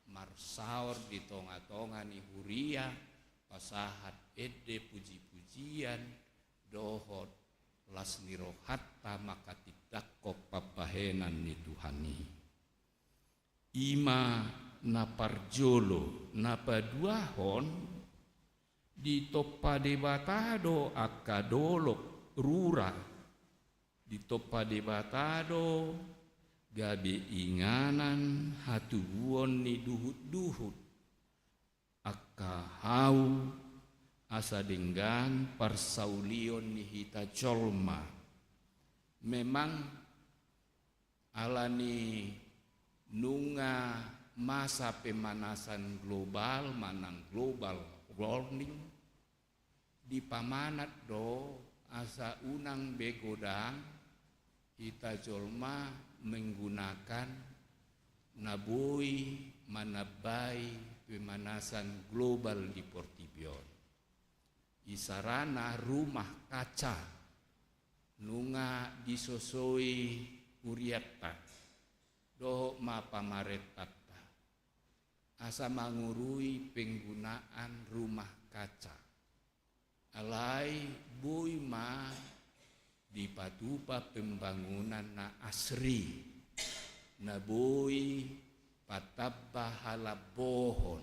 marsaor di tonga-tonga ni huria pasahat ede puji-pujian dohot lasni rohatta maka tidakko papahenan ni Tuhani ima naparjolo napaduahon di toppa debatado akadolok rura di toppa debatado gabe inganan hatubuon ni duhut-duhut akahau asa denggan parsaulion ni hita colma memang alani nunga masa pemanasan global manang global warming di pamanat do asa unang begodang hita jolma menggunakan nabui manabai pemanasan global di Portibion isarana rumah kaca nunga disosoi uriatta doho ma pamaretata asa mangurui penggunaan rumah kaca alai bui ma dipatupa pembangunan na asri na bui patabba halabohon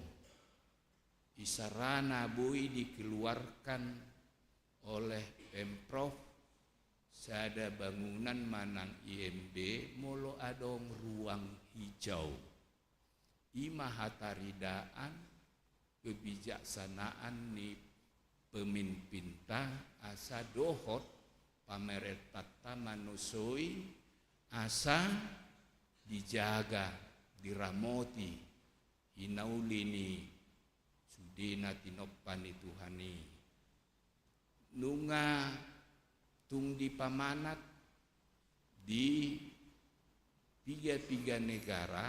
isarana bui dikeluarkan oleh Pemprov sada bangunan manang IMB molo adong ruang hijau ima hataridaan kebijaksanaan ni pemimpinta asa dohot pameretata manusoi asa dijaga diramoti hinaulini sudena tinoppani Tuhani nunga tung di pamanat di tiga negara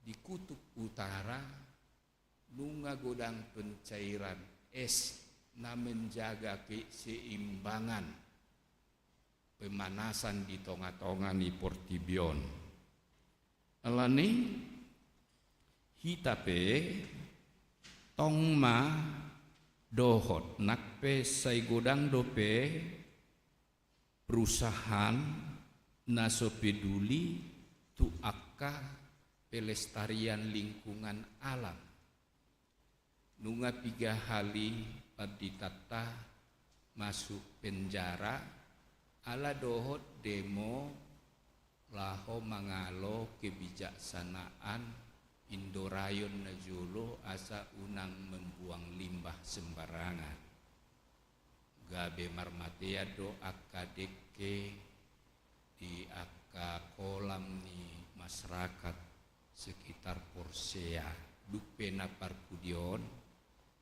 di kutub utara nunga godang pencairan es na menjaga keseimbangan pemanasan di tonga-tonga ni Portibion. Alani hitape tongma dohot nakpe sai godang dope perusahaan naso peduli tu akka pelestarian lingkungan alam. Nunga 3 hari paditata masuk penjara ala dohot demo laho mangalo kebijaksanaan Indorayon na julo asa unang membuang limbah sembarangan. Gabe marmatea do akka deke di akka kolam ni masyarakat sekitar Porsea dupena parpudion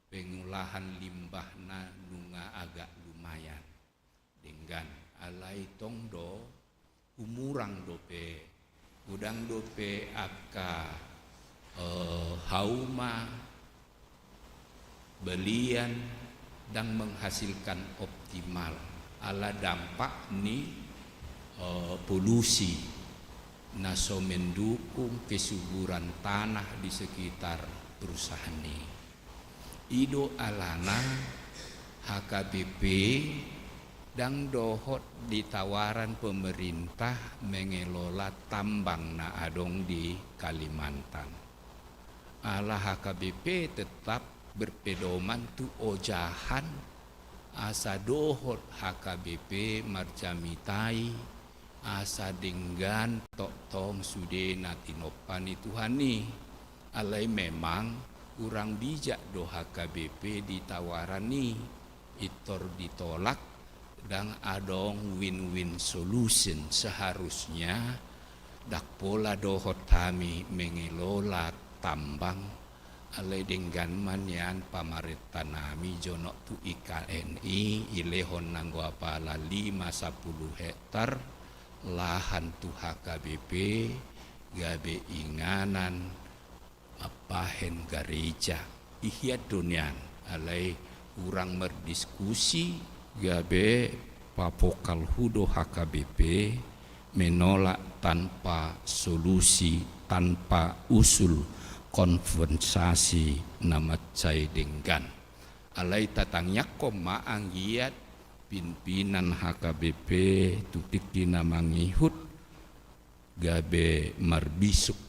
pengolahan limbah na nunga agak lumayan dengan alai tongdo umurang dope udang dope akka hauma belian dan menghasilkan optimal ala dampak ni polusi naso mendukung kesuburan tanah di sekitar perusahaan ini. Ido alana HKBP dan dohot ditawaran pemerintah mengelola tambang na adong di Kalimantan. Ala HKBP tetap berpedoman tu ojahan asa dohot HKBP marjamitai asa denggan tok tong sude natinopani Tuhani. Alai memang kurang bijak do HKBP ditawarani itor ditolak dan adong win-win solution. Seharusnya dak pola dohot kami mengelola tambang alai dengan manyan pamarenta nami jono tu IKNI ilehon nanggo apala 5-10 hektar lahan tu HKBP gabe inganan apahen gereja ihiat dunian alai kurang berdiskusi gabe papokal hudo HKBP menolak tanpa solusi tanpa usul konvensasi nama cai denggan alai tatangnya koma anggiat pimpinan HKBP tutik dinamangihut gabe marbisuk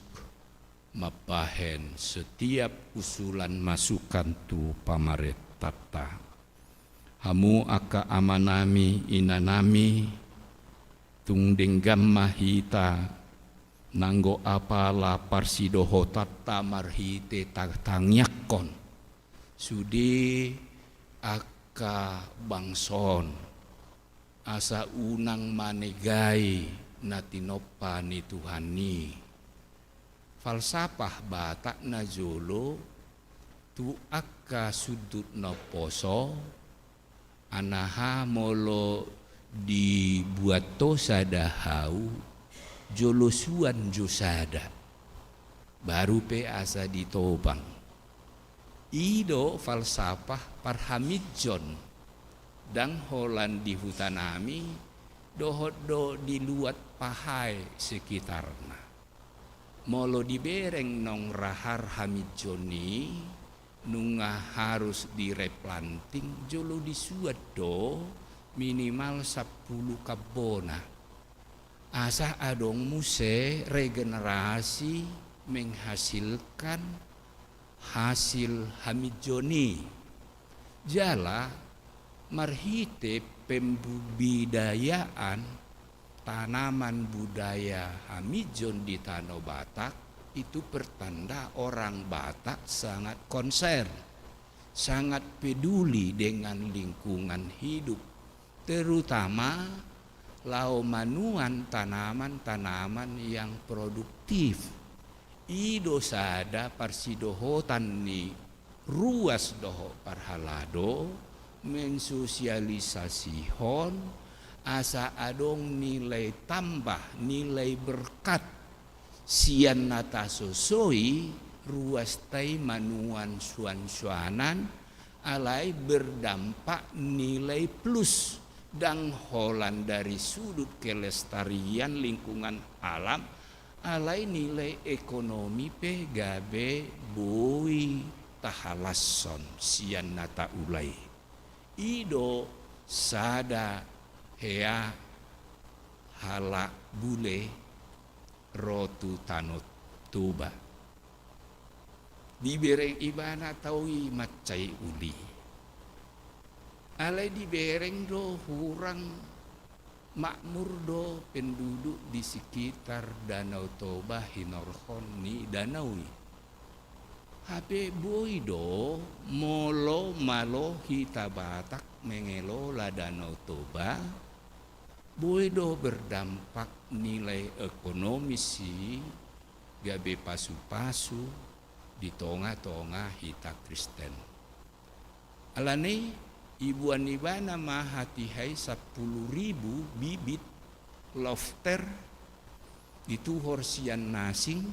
mapahen setiap usulan masukan tu pamaretata hamu aka amanami inanami tung denggam mahita nanggo apala parsidoho tata marhite tangyakon sudi aka bangson asa unang manegai natinopani Tuhani falsafah batak na jolo tu aka sudut no poso anaha molo dibuat to sadahau jolosuan josada baru pe asa ditobang ido falsafah parhamidjon dan holan di hutanami dohot do diluat pahai sekitarna molo dibereng nong rahar hamidjoni nunga harus direplanting jolo disuat do minimal 10 kabona asa adong muse regenerasi menghasilkan hasil hamidjoni jala marhite pembudidayaan tanaman budaya hamidjon di Tanah Batak itu pertanda orang Batak sangat concern, sangat peduli dengan lingkungan hidup, terutama laumanuan tanaman-tanaman yang produktif. Ido sada parsidohotan ni ruas doho parhalado mensosialisasihon asa adong nilai tambah, nilai berkat sian nata sosoi ruas tai manuan suan-suanan alai berdampak nilai plus dan holan dari sudut kelestarian lingkungan alam alai nilai ekonomi gabe boi tahalasson sian nata ulai ido sada hea hala bule rotu tanot tuba di bereng ibana taui macai uli alai di bereng do hurang makmur do penduduk di sekitar Danau Toba Hinorhon ni Danaui habe boy do molo malo hita Batak mengelola Danau Toba boy do berdampak nilai ekonomis si gabe pasu-pasu di tonga-tonga hita Kristen. Alane ibuan ibana mahatihai 10.000 bibit lobster itu horsian nasing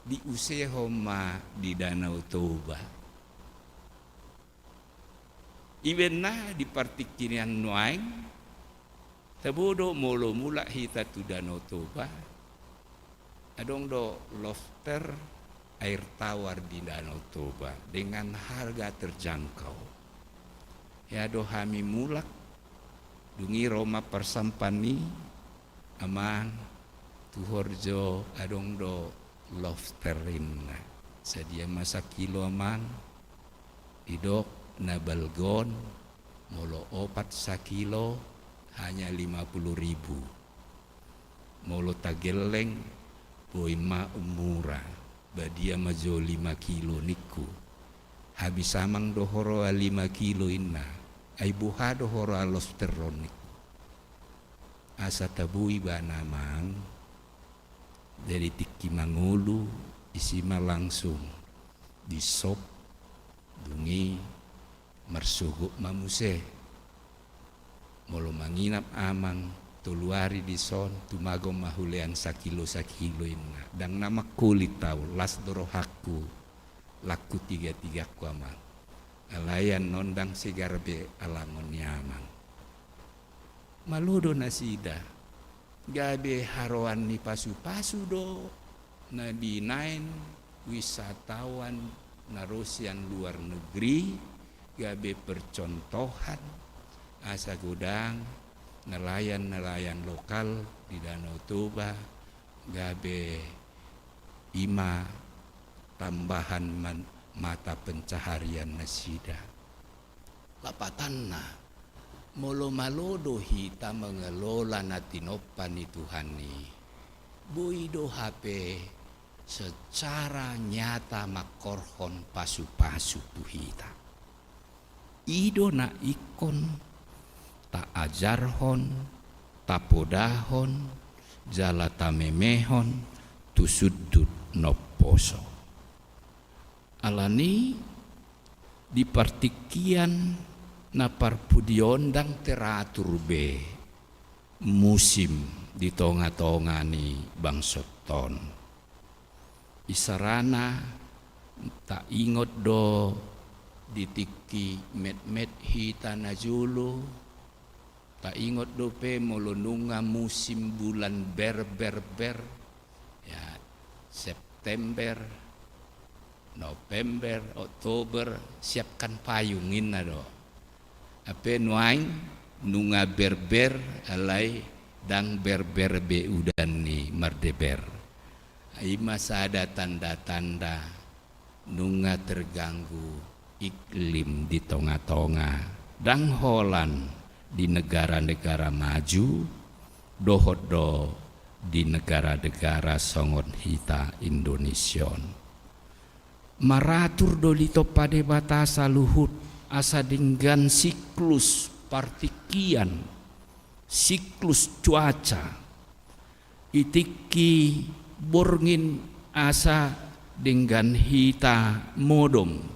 di usehoma di Danau Toba. Ibenna di partikirian nuaing tabodo molo mula hita tu Danau Toba. Adong do lobster air tawar di Danau Toba dengan harga terjangkau. Ya do hami mulak dungi Roma persampani amang tuhorjo adong do lobsterin sedia masa kilo amang idok nabalgon molo opat sakilo hanya 50.000 molo tageleng boima murah badia majo 5 kilo niku habis samang dohoro 5 kilo inna ay buha dohoro lobsteron niku asa tabui banamang dari tiki mangulu isima langsung di sop dungi marsuguk mamuse molo manginap amang tuluari di son tumagom mahulean sakilo inna dan nama kulit tahu las dorohaku laku 3 ku amang alayan nondang sigarbe alangon nyamang maludo nasida gabe haroan ni pasu-pasu do na dinain wisatawan narusian luar negeri gabe percontohan asa gudang nelayan-nelayan lokal di Danau Toba gabe ima tambahan mata pencaharian nasida lapatanna molo malodo hita mengelola natinopan Tuhani boido HP secara nyata makorhon pasu-pasu tuhita ido na ikon tak ajarhon, tapodahon, jalatamemehon, tusudut noposo. Alani di partikian na parpudiondang teratur be musim di tonga-tonga ni bangsoton. Isarana tak ingot do ditiki met-met hita najulu tak ingot dope molonunga musim bulan ber ya September, November, Oktober siapkan payungin do. Ape nuaing nunga ber alai dang ber be udan ni mardeber. Ai masa ada tanda-tanda nunga terganggu iklim di tonga-tonga dang holan di negara-negara maju dohodo di negara-negara songon hita Indonesia maratur do lito pade batasa luhut asa dinggan siklus partikian siklus cuaca itiki borngin asa dengan hita modom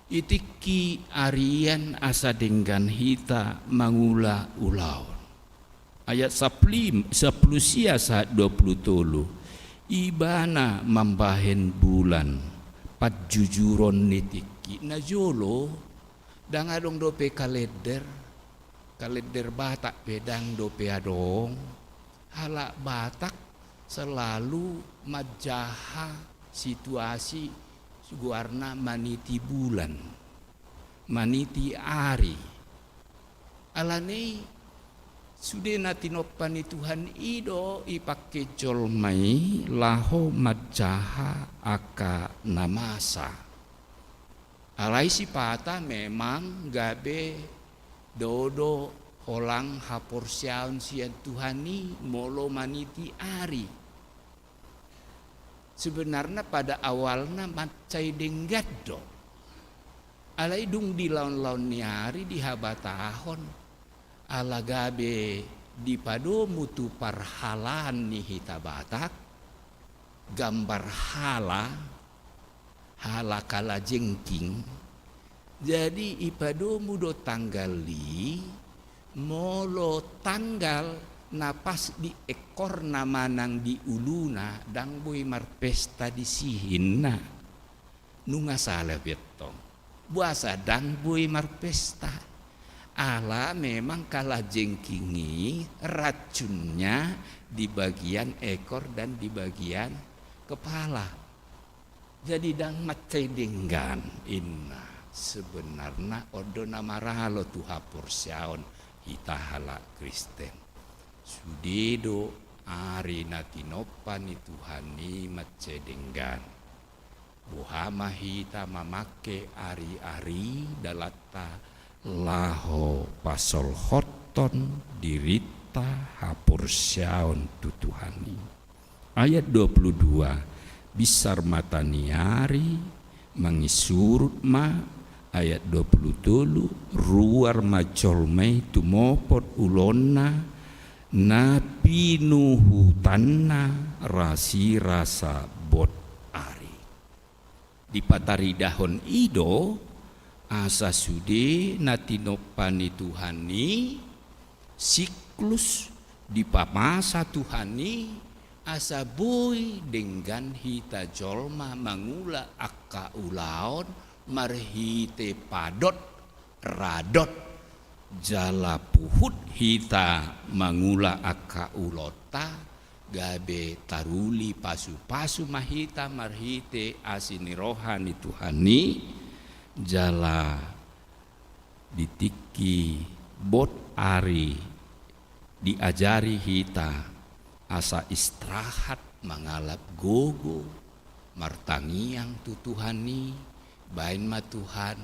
itiki arian asa dengan hita mangula ulaon ayat 10 saat 20 ibana mambahen bulan pat jujuron nitiki na jolo dang adong dope kalender Batak pedang dope adong halak Batak selalu majaha situasi guarna maniti bulan maniti ari alane sude natinopan ni Tuhan ido ipake jolmai laho majaha aka namasa alai sipata memang gabe dodo holang haporsiaun sian Tuhani molo maniti ari sebenarnya pada awalnya macai denggado alai dung di laun-laun ni hari di habatahon ala gabe di pado mutu parhalan ni hita Batak gambar hala kala jengking jadi ipado mudo tanggali molo tanggal napas di ekor namanang di uluna dang boy marpesta di sihinna nunga salah betong buasa dang boy marpesta ala memang kala jengkingi racunnya di bagian ekor dan di bagian kepala jadi dang macai denggan inna sebenarnya odo nama rahalo tuhapur siaon hitahala Kristen sudedo ari natinopan Tuhani macai denggan buhama hita mamake ari-ari dalata laho pasol hoton dirita hapur syaun tutuhani ayat 22 bisar mataniari mangisurut ma ayat 27 ruar macolmai tumopot ulona napinuhu tanna rasi rasa bot ari di patari dahon ido asa sude natinopani Tuhani siklus di pamasa Tuhani asa boy dengan hita jolma mangula akka ulaon marhite padot radot jala puhut hita mangula akka ulota gabe taruli pasu-pasu mahita marhite asini rohani Tuhani jala ditiki bot ari diajari hita asa istirahat mangalap gogo martangiang tutuhani bain ma Tuhan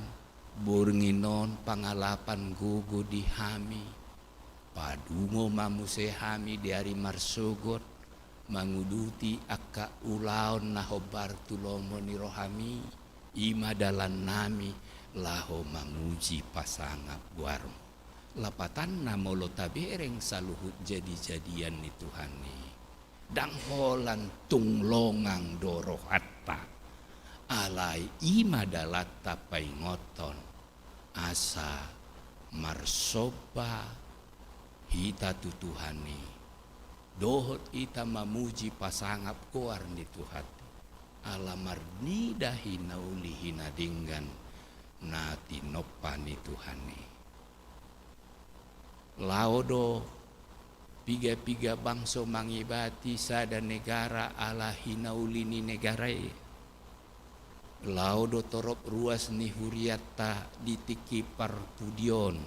bornginon pangalapan gogo di hami padungo mamuse hami diari marsogot manguduti akka ulaon nahobar tulomo ni rohami ima dalan nami laho manguji pasangap guarmo lapatan namolo tabereng saluhut jadi-jadian ni Tuhani dang holan tunglongang doroh atta alai ima dalata paingoton asa marsoba hita tu Tuhani dohot ita mamuji pasangap kuar ni Tuhan alamar nida hinauli hinadinggan nati nopani Tuhani laudo piga-piga bangso mangibati sada negara ala hinauli ni negara laudo torop ruas ni huriata ditiki parpudion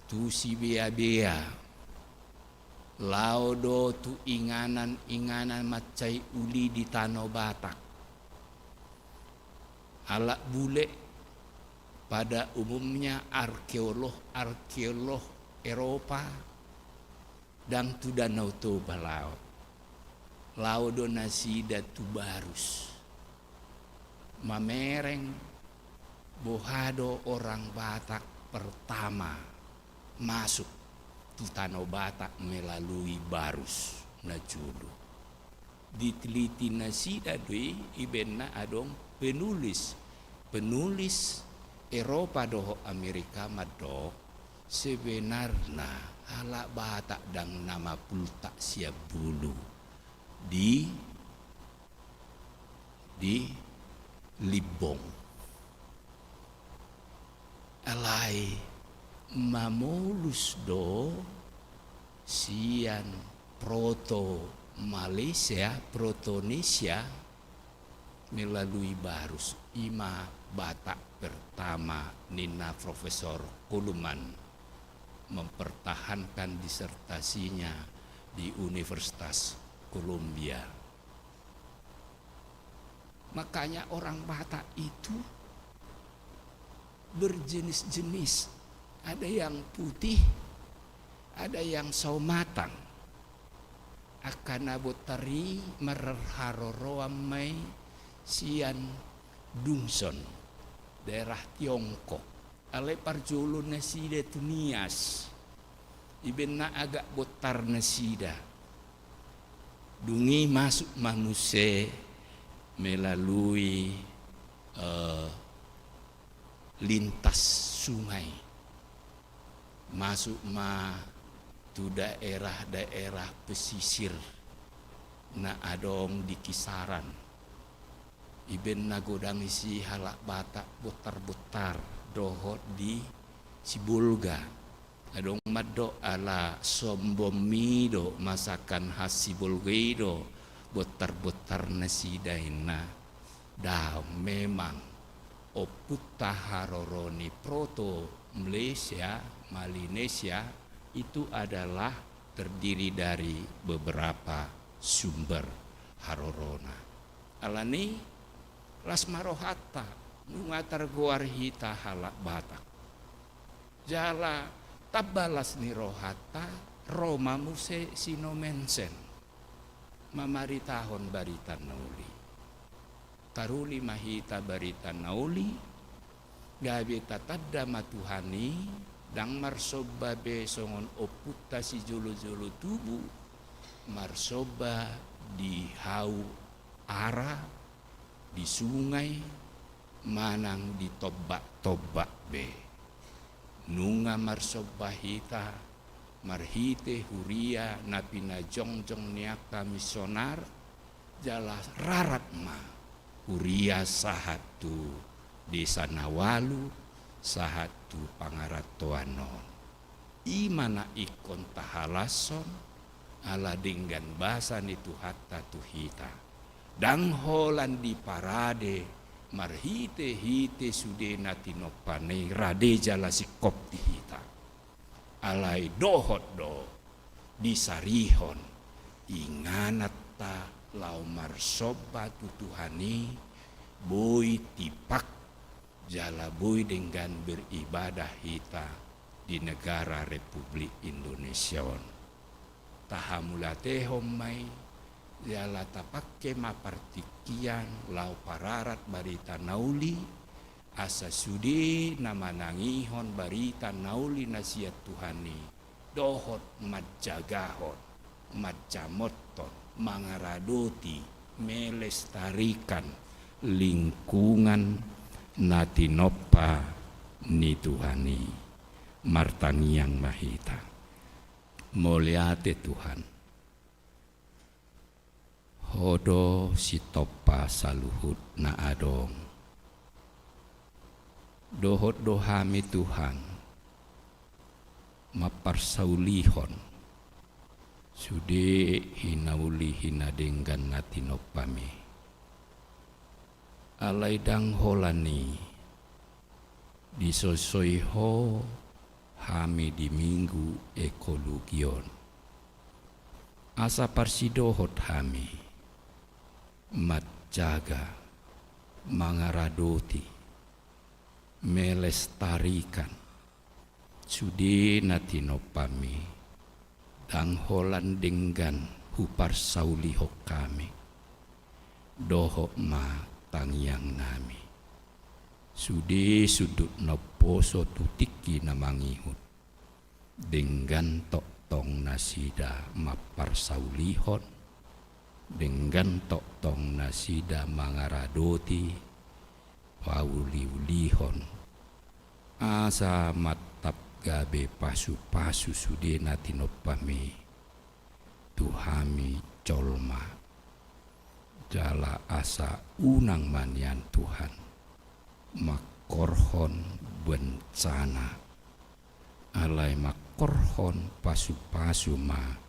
tu si bea-bea laudo tu inganan macai uli di Tanah Batak alak bule pada umumnya arkeolog Eropa dan tu Danau Toba laut laudo nasida tu barus mamereng bohado orang Batak pertama masuk tu Tanah Batak melalui barus na julu diteliti nasida doi ibenna adong penulis Eropa doho Amerika mado sebenarnya halak Batak dang nama pultak siap bulu di Libong. Alai mamulus do sian proto Malaysia, Protonesia melalui Barus ima Batak pertama Nina Profesor Kuluman mempertahankan disertasinya di Universitas Columbia. Makanya orang Batak itu berjenis-jenis, ada yang putih, ada yang sawo matang. Akana botari merharoroamai sian Dungson, daerah Tiongkok. Ale parjolo nasida tunias, ibenna agak botar nasida. Dungi masuk manuse melalui lintas sungai, masuk tu daerah-daerah pesisir na adong di kisaran iben na godang isi halak Batak botar-botar dohot di Sibulga adong maddo ala sombomido masakan khas Sibulgaido botar-botar nasi daina dah memang oputta haroroni proto Melanesia itu adalah terdiri dari beberapa sumber harorona. Alani lasmarohata nungatar guarhita halak Batak. Jala tabalas ni rohata Roma muse sinomensen. Mamari tahon barita nauli. Taruli mahita barita nauli. Gabi tatadda matuhani dang marsoba besongon oputta si julu-julu tubuh marsoba di hau ara di sungai manang di tobak-tobak be nunga marsoba hita marhite huria napina jongjong niaka misionar jala rarat ma huria sahatu desa Nawalu sahatu pangaratoanon imana ikon tahalason ala dengan basan itu hatta tuhita dang holan di parade marhite hite sudena tinopane rade jala sikop tihita alai dohot do disarihon inganata lau marsoba tutuhani boy tipak jala boy dengan beribadah hita di negara Republik Indonesia. Tahamulate homai jala tapakke mapartikian lau pararat barita nauli asa sudi nama nangihon barita nauli nasihat Tuhani dohot majagahon majamoton mangaradoti melestarikan lingkungan natinopa ni Tuhani martangiang mahita moliate Tuhan hodo sitopa saluhut na adong dohot dohami Tuhan maparsaulihon sude hinauli hinadenggan natinopami alai dang holani disosoiho hami di minggu ekologion asa parsidohot hami matjaga mangaradoti melestarikan sudi natinopami dang holan denggan hupar sauliho kami dohok ma tangiang nami sudi sudut noposo tutiki namangihut dengan tok-tong nasida mapar saulihon dengan tok-tong nasida mangaradoti wauliulihon asa matap gabe pasu-pasu sudena tinopami Tuhami colma jala asa unang manian Tuhan makorhon bencana alai makorhon pasu-pasu ma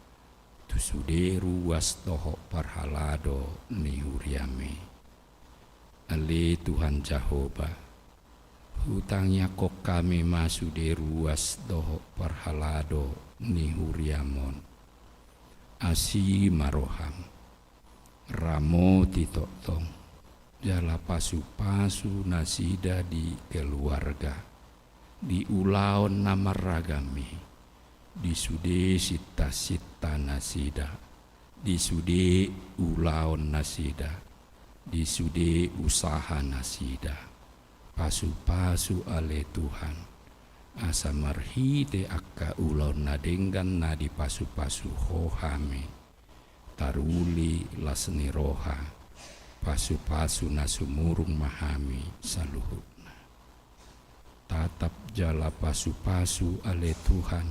tusude ruas toho parhalado nihuriame ale Tuhan Jehovah hutangnya kok kami masude ruas toho parhalado nihuriamon asi maroham ramo titotong jala pasu-pasu nasida di keluarga di ulaon nama ragami di sude sita-sita nasida di sude ulaon nasida di sude usaha nasida pasu-pasu ale Tuhan asa marhite akka ulaon nadenggan na di pasu-pasu hohame taruli lasni roha pasu-pasu nasumurung mahami saluhutna tatap jala pasu-pasu ale Tuhan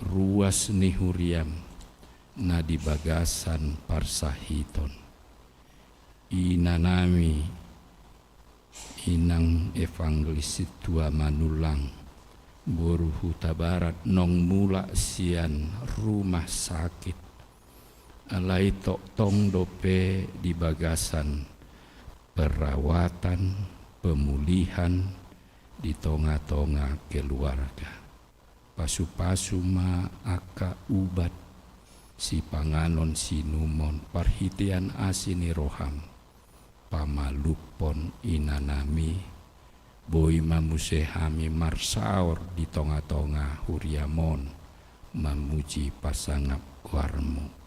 ruas nihuriam na di bagasan parsahiton inanami inang evangelis tua manulang boru huta barat nong mula sian rumah sakit alai tok tong dope di bagasan perawatan pemulihan di tonga-tonga keluarga pasu-pasu ma aka ubat si panganon sinumon parhitian asini roham pamalupon inanami boy mamusehami marsaor di tonga-tonga huriamon mamuji pasangap warmu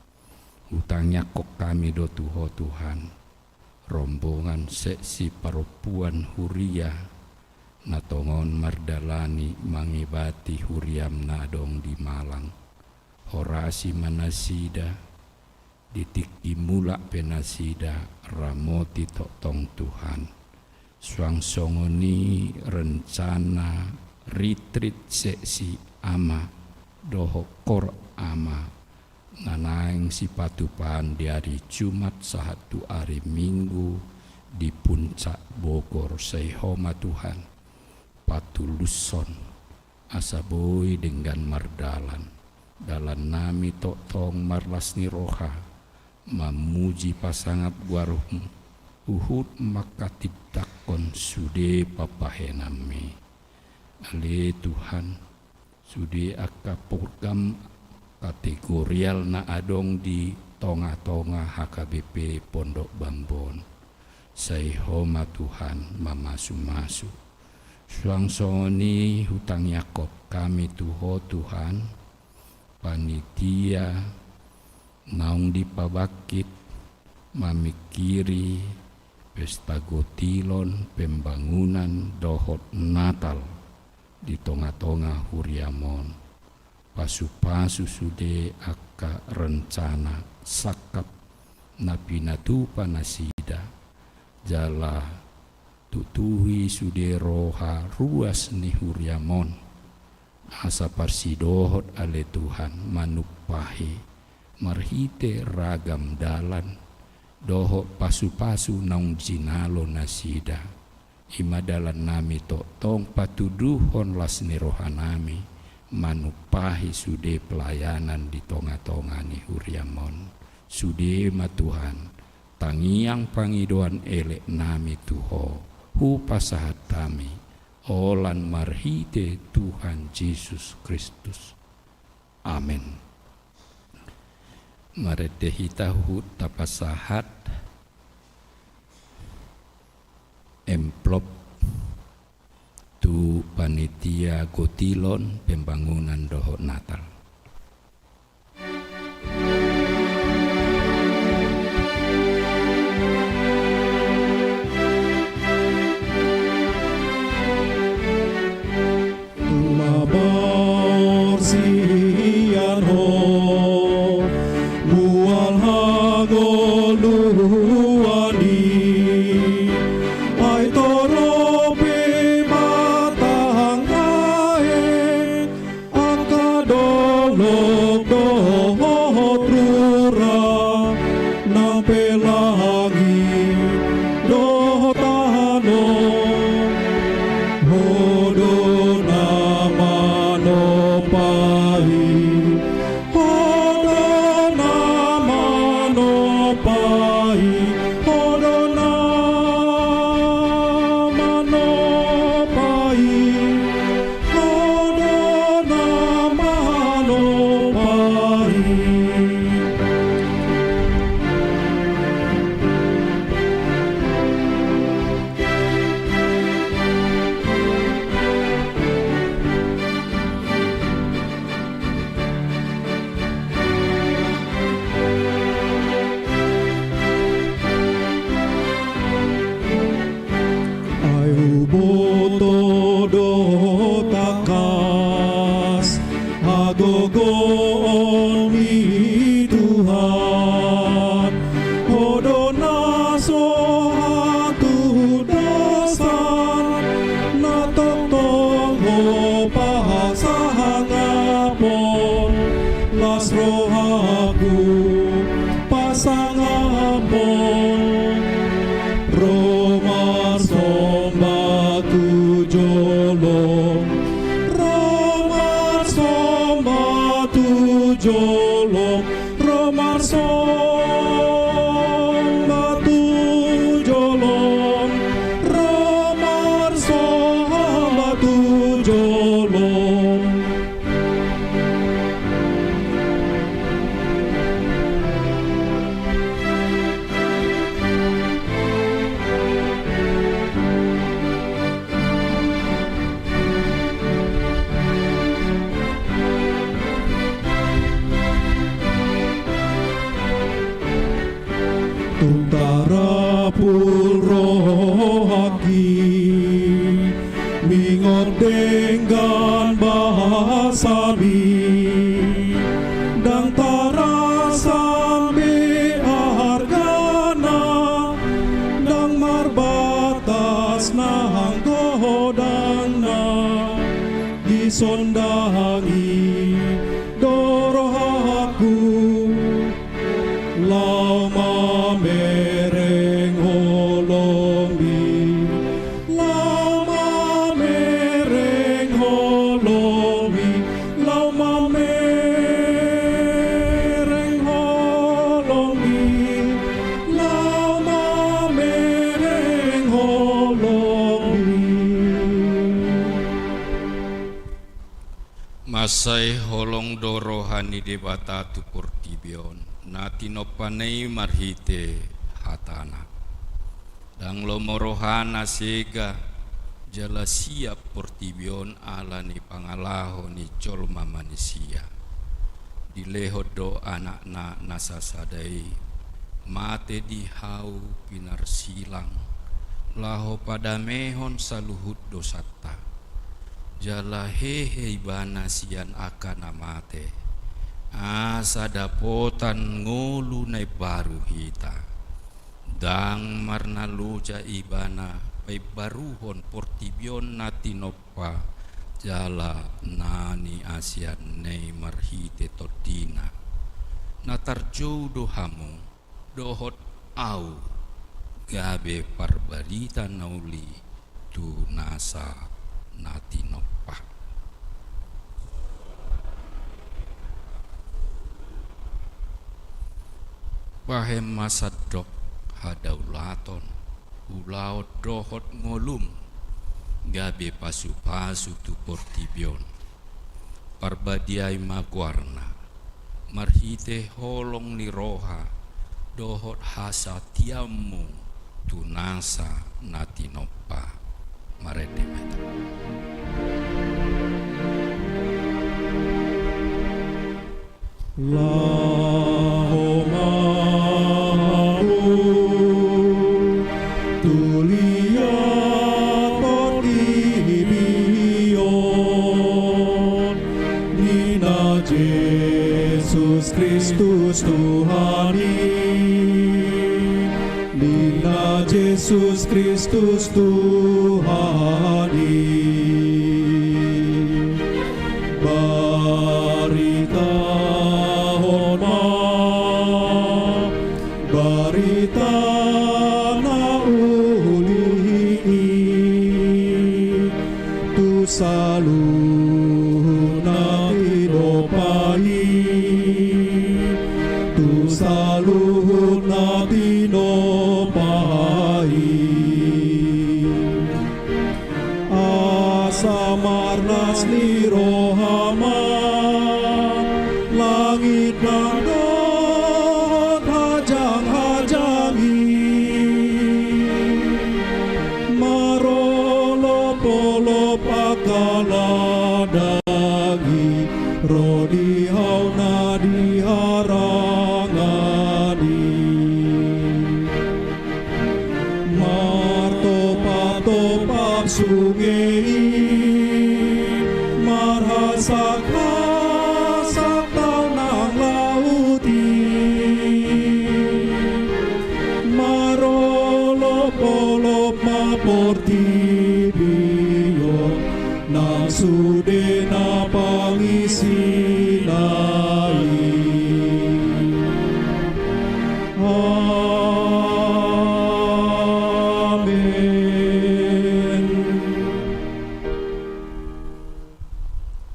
hutangnya kok kami do tuho Tuhan rombongan seksi perempuan huria natongon mardalani mangibati huriam nadong di Malang horasi manasida ditiki mula penasida ramoti totong Tuhan swangsongoni rencana retreat seksi ama dohokor ama nganaing si patupan di hari Jumat satu hari Minggu di puncak Bogor sehoma Tuhan patuluson asaboy dengan mardalan dalan nami totong marlasni roha mamuji pasangap guaruh uhud makatidakon sude papahenami ale Tuhan sude akka program kategorial na adong di tonga-tonga HKBP Pondok Bambon sayhoma Tuhan mamasu-masu swangsoni hutang Yakob kami tuho Tuhan panitia naung dipabakit mamikiri pesta gotilon pembangunan dohot Natal di tonga-tonga huriamon pasu-pasu sude akka rencana sakap napinatu panasida jala tutuhi sude roha ruas ni huriamon asa parsidohot ale Tuhan manupahi marhite ragam dalan doho pasu-pasu naung jinalo nasida imadalan nami tong patuduhon lasni rohanami manupahi sude pelayanan di tonga-tonga ni huriamon sude matuhan tangiang pangidoan elek nami tuho hu pasahat kami olan marhite Tuhan Yesus Kristus amin. Maretehitahu tapasahat emplop tu panitia gotilon pembangunan doho Natal. lok dohot rura nang pelangi dohotano hodo namano pai hodo namano pai hodo namano pai hodo namano pai. Ai uboto do takas agogoon ni Tuhan hodo naso hatu dasan natotong ho pahasahangapon las rohaku pasangapon Romar sombatu jolong Romar sombatu jolong Romar sombatu jolong Romar sombatu jolong. Tuntara pulrohaki mingot dengan bahasabi dan tara sambi hargana dan marbatas nang godangna disondangi dorohaku lama mereng holombi lama mereng holombi lama mereng holombi lama mereng holombi. Masai holong dorohani debata tu portibion nati nopanei marhite hatana dang lomorohana sega jala siap portibion ala ni pangalaho ni colma manusia dilehodo anakna nasasadai mate dihau pinar silang laho pada mehon saluhut dosata jala hehe bana sian akan amate asa dapotan ngulu nai baru hita dang marna luca ibana pai baruhon portibion nati noppa jala nani asian nei marhite totina natarjou dohamu dohot au gabe parbarita nauli tu nasa nati noppa. Bahem masadok hadaulaton ulau dohot ngolum gabe pasu-pasu tu portibion parbadiai magwarna marhite holong liroha dohot hasa tiamu tu nasa nati noppa marede meta. Yesus Kristus Tuhani, Nina Yesus Kristus Tuhani, bari tahun barita na uli tu selalu na tinopai tu selalu na tinopai asamarnas ni rohama langit nandot hajang-hajangi marolop-olop akaladagi rodihau na diharangani martopap-topap sungai marhasak-hasak tau nang lauti marolop-olop maporti biyo nang sude na pangisinai Amen.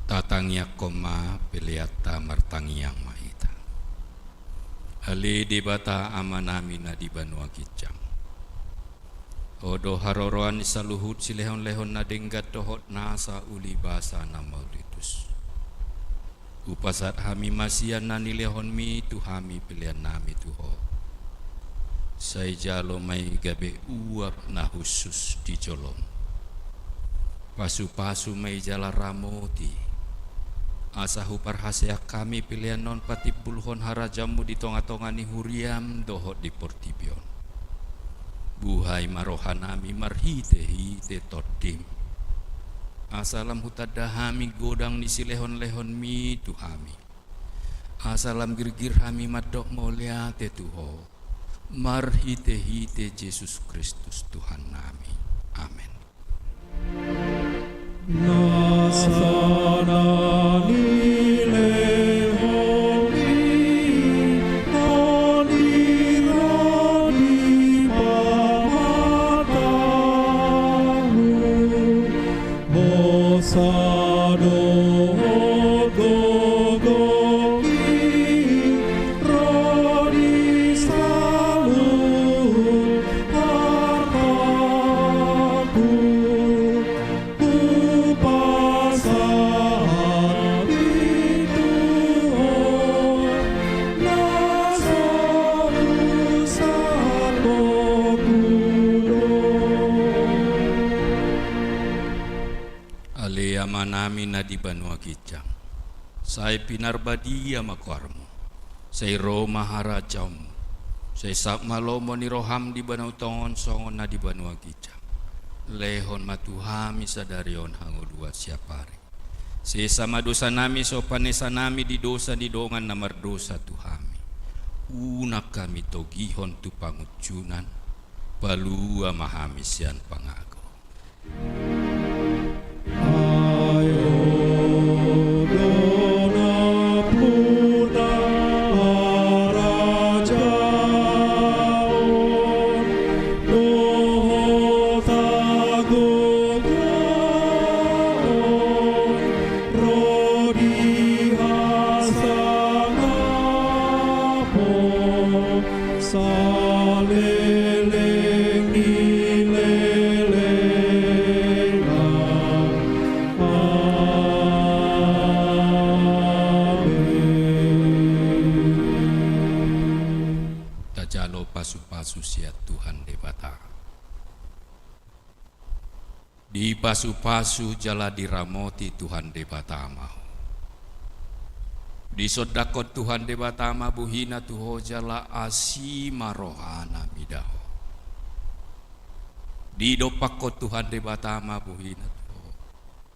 Tatangya koma piliata martangyang maita. Ali di bata amanami na di banua kicang. Odo haroroan isaluhut silehon-lehon na denggat dohot nasa uli basa na maulitus. Upasat hami masian na nilehon mi tu hami pilihan nami tuho. Say jalo may gabe uap na husus di jolom. Pasu-pasu may jala ramoti. Asahu parhasya kami pilihan non patipulhon harajamu di tonga-tonga ni huriam dohot di portibion. Buhay marohanami marhite-hite todim. Asalam hutadahami godang ni silehon-lehon mi tuhami. Asalam girgir hami madok moliate tuho. Marhite-hite Yesus Kristus Tuhan nami. Amin. Nasana nilehomi nonirani pamatahu Hosado gogoki rodi salu hartaku upasaan itu nasohu sato gulo Ali amanami na di banua kicang. Say pinarbadia makormo. Say Roma harajamu. Say sakmalomo ni roham di banau tongon songon na di banua kicang. Lehon matuhami sadarion hango dua siapari. Say sama dosa nami sopanesa nami di dosa di dongan namar dosa tuhami. Unak kami togihon tu pangucunan. Palua mahami sian pangago. Ayo dona puna harajaon doho tagogon rodi hasanapo saleleng Tajalo pasu-pasu siat Tuhan debata. Di pasu-pasu jala diramoti Tuhan debata mau. Di sodakot Tuhan debata ma buhina tuho jala asima rohana midaho. Di dopakot Tuhan debata ma buhina tuho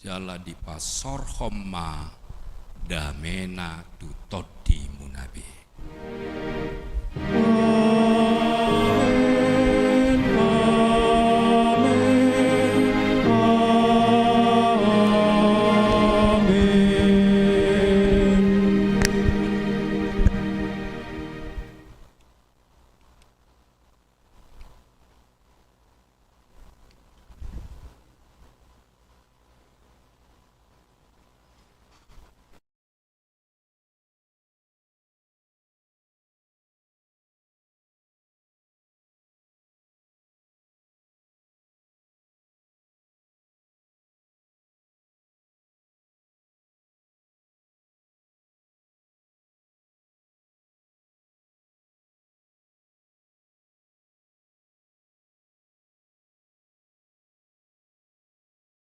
jala di pasor homma damena tutot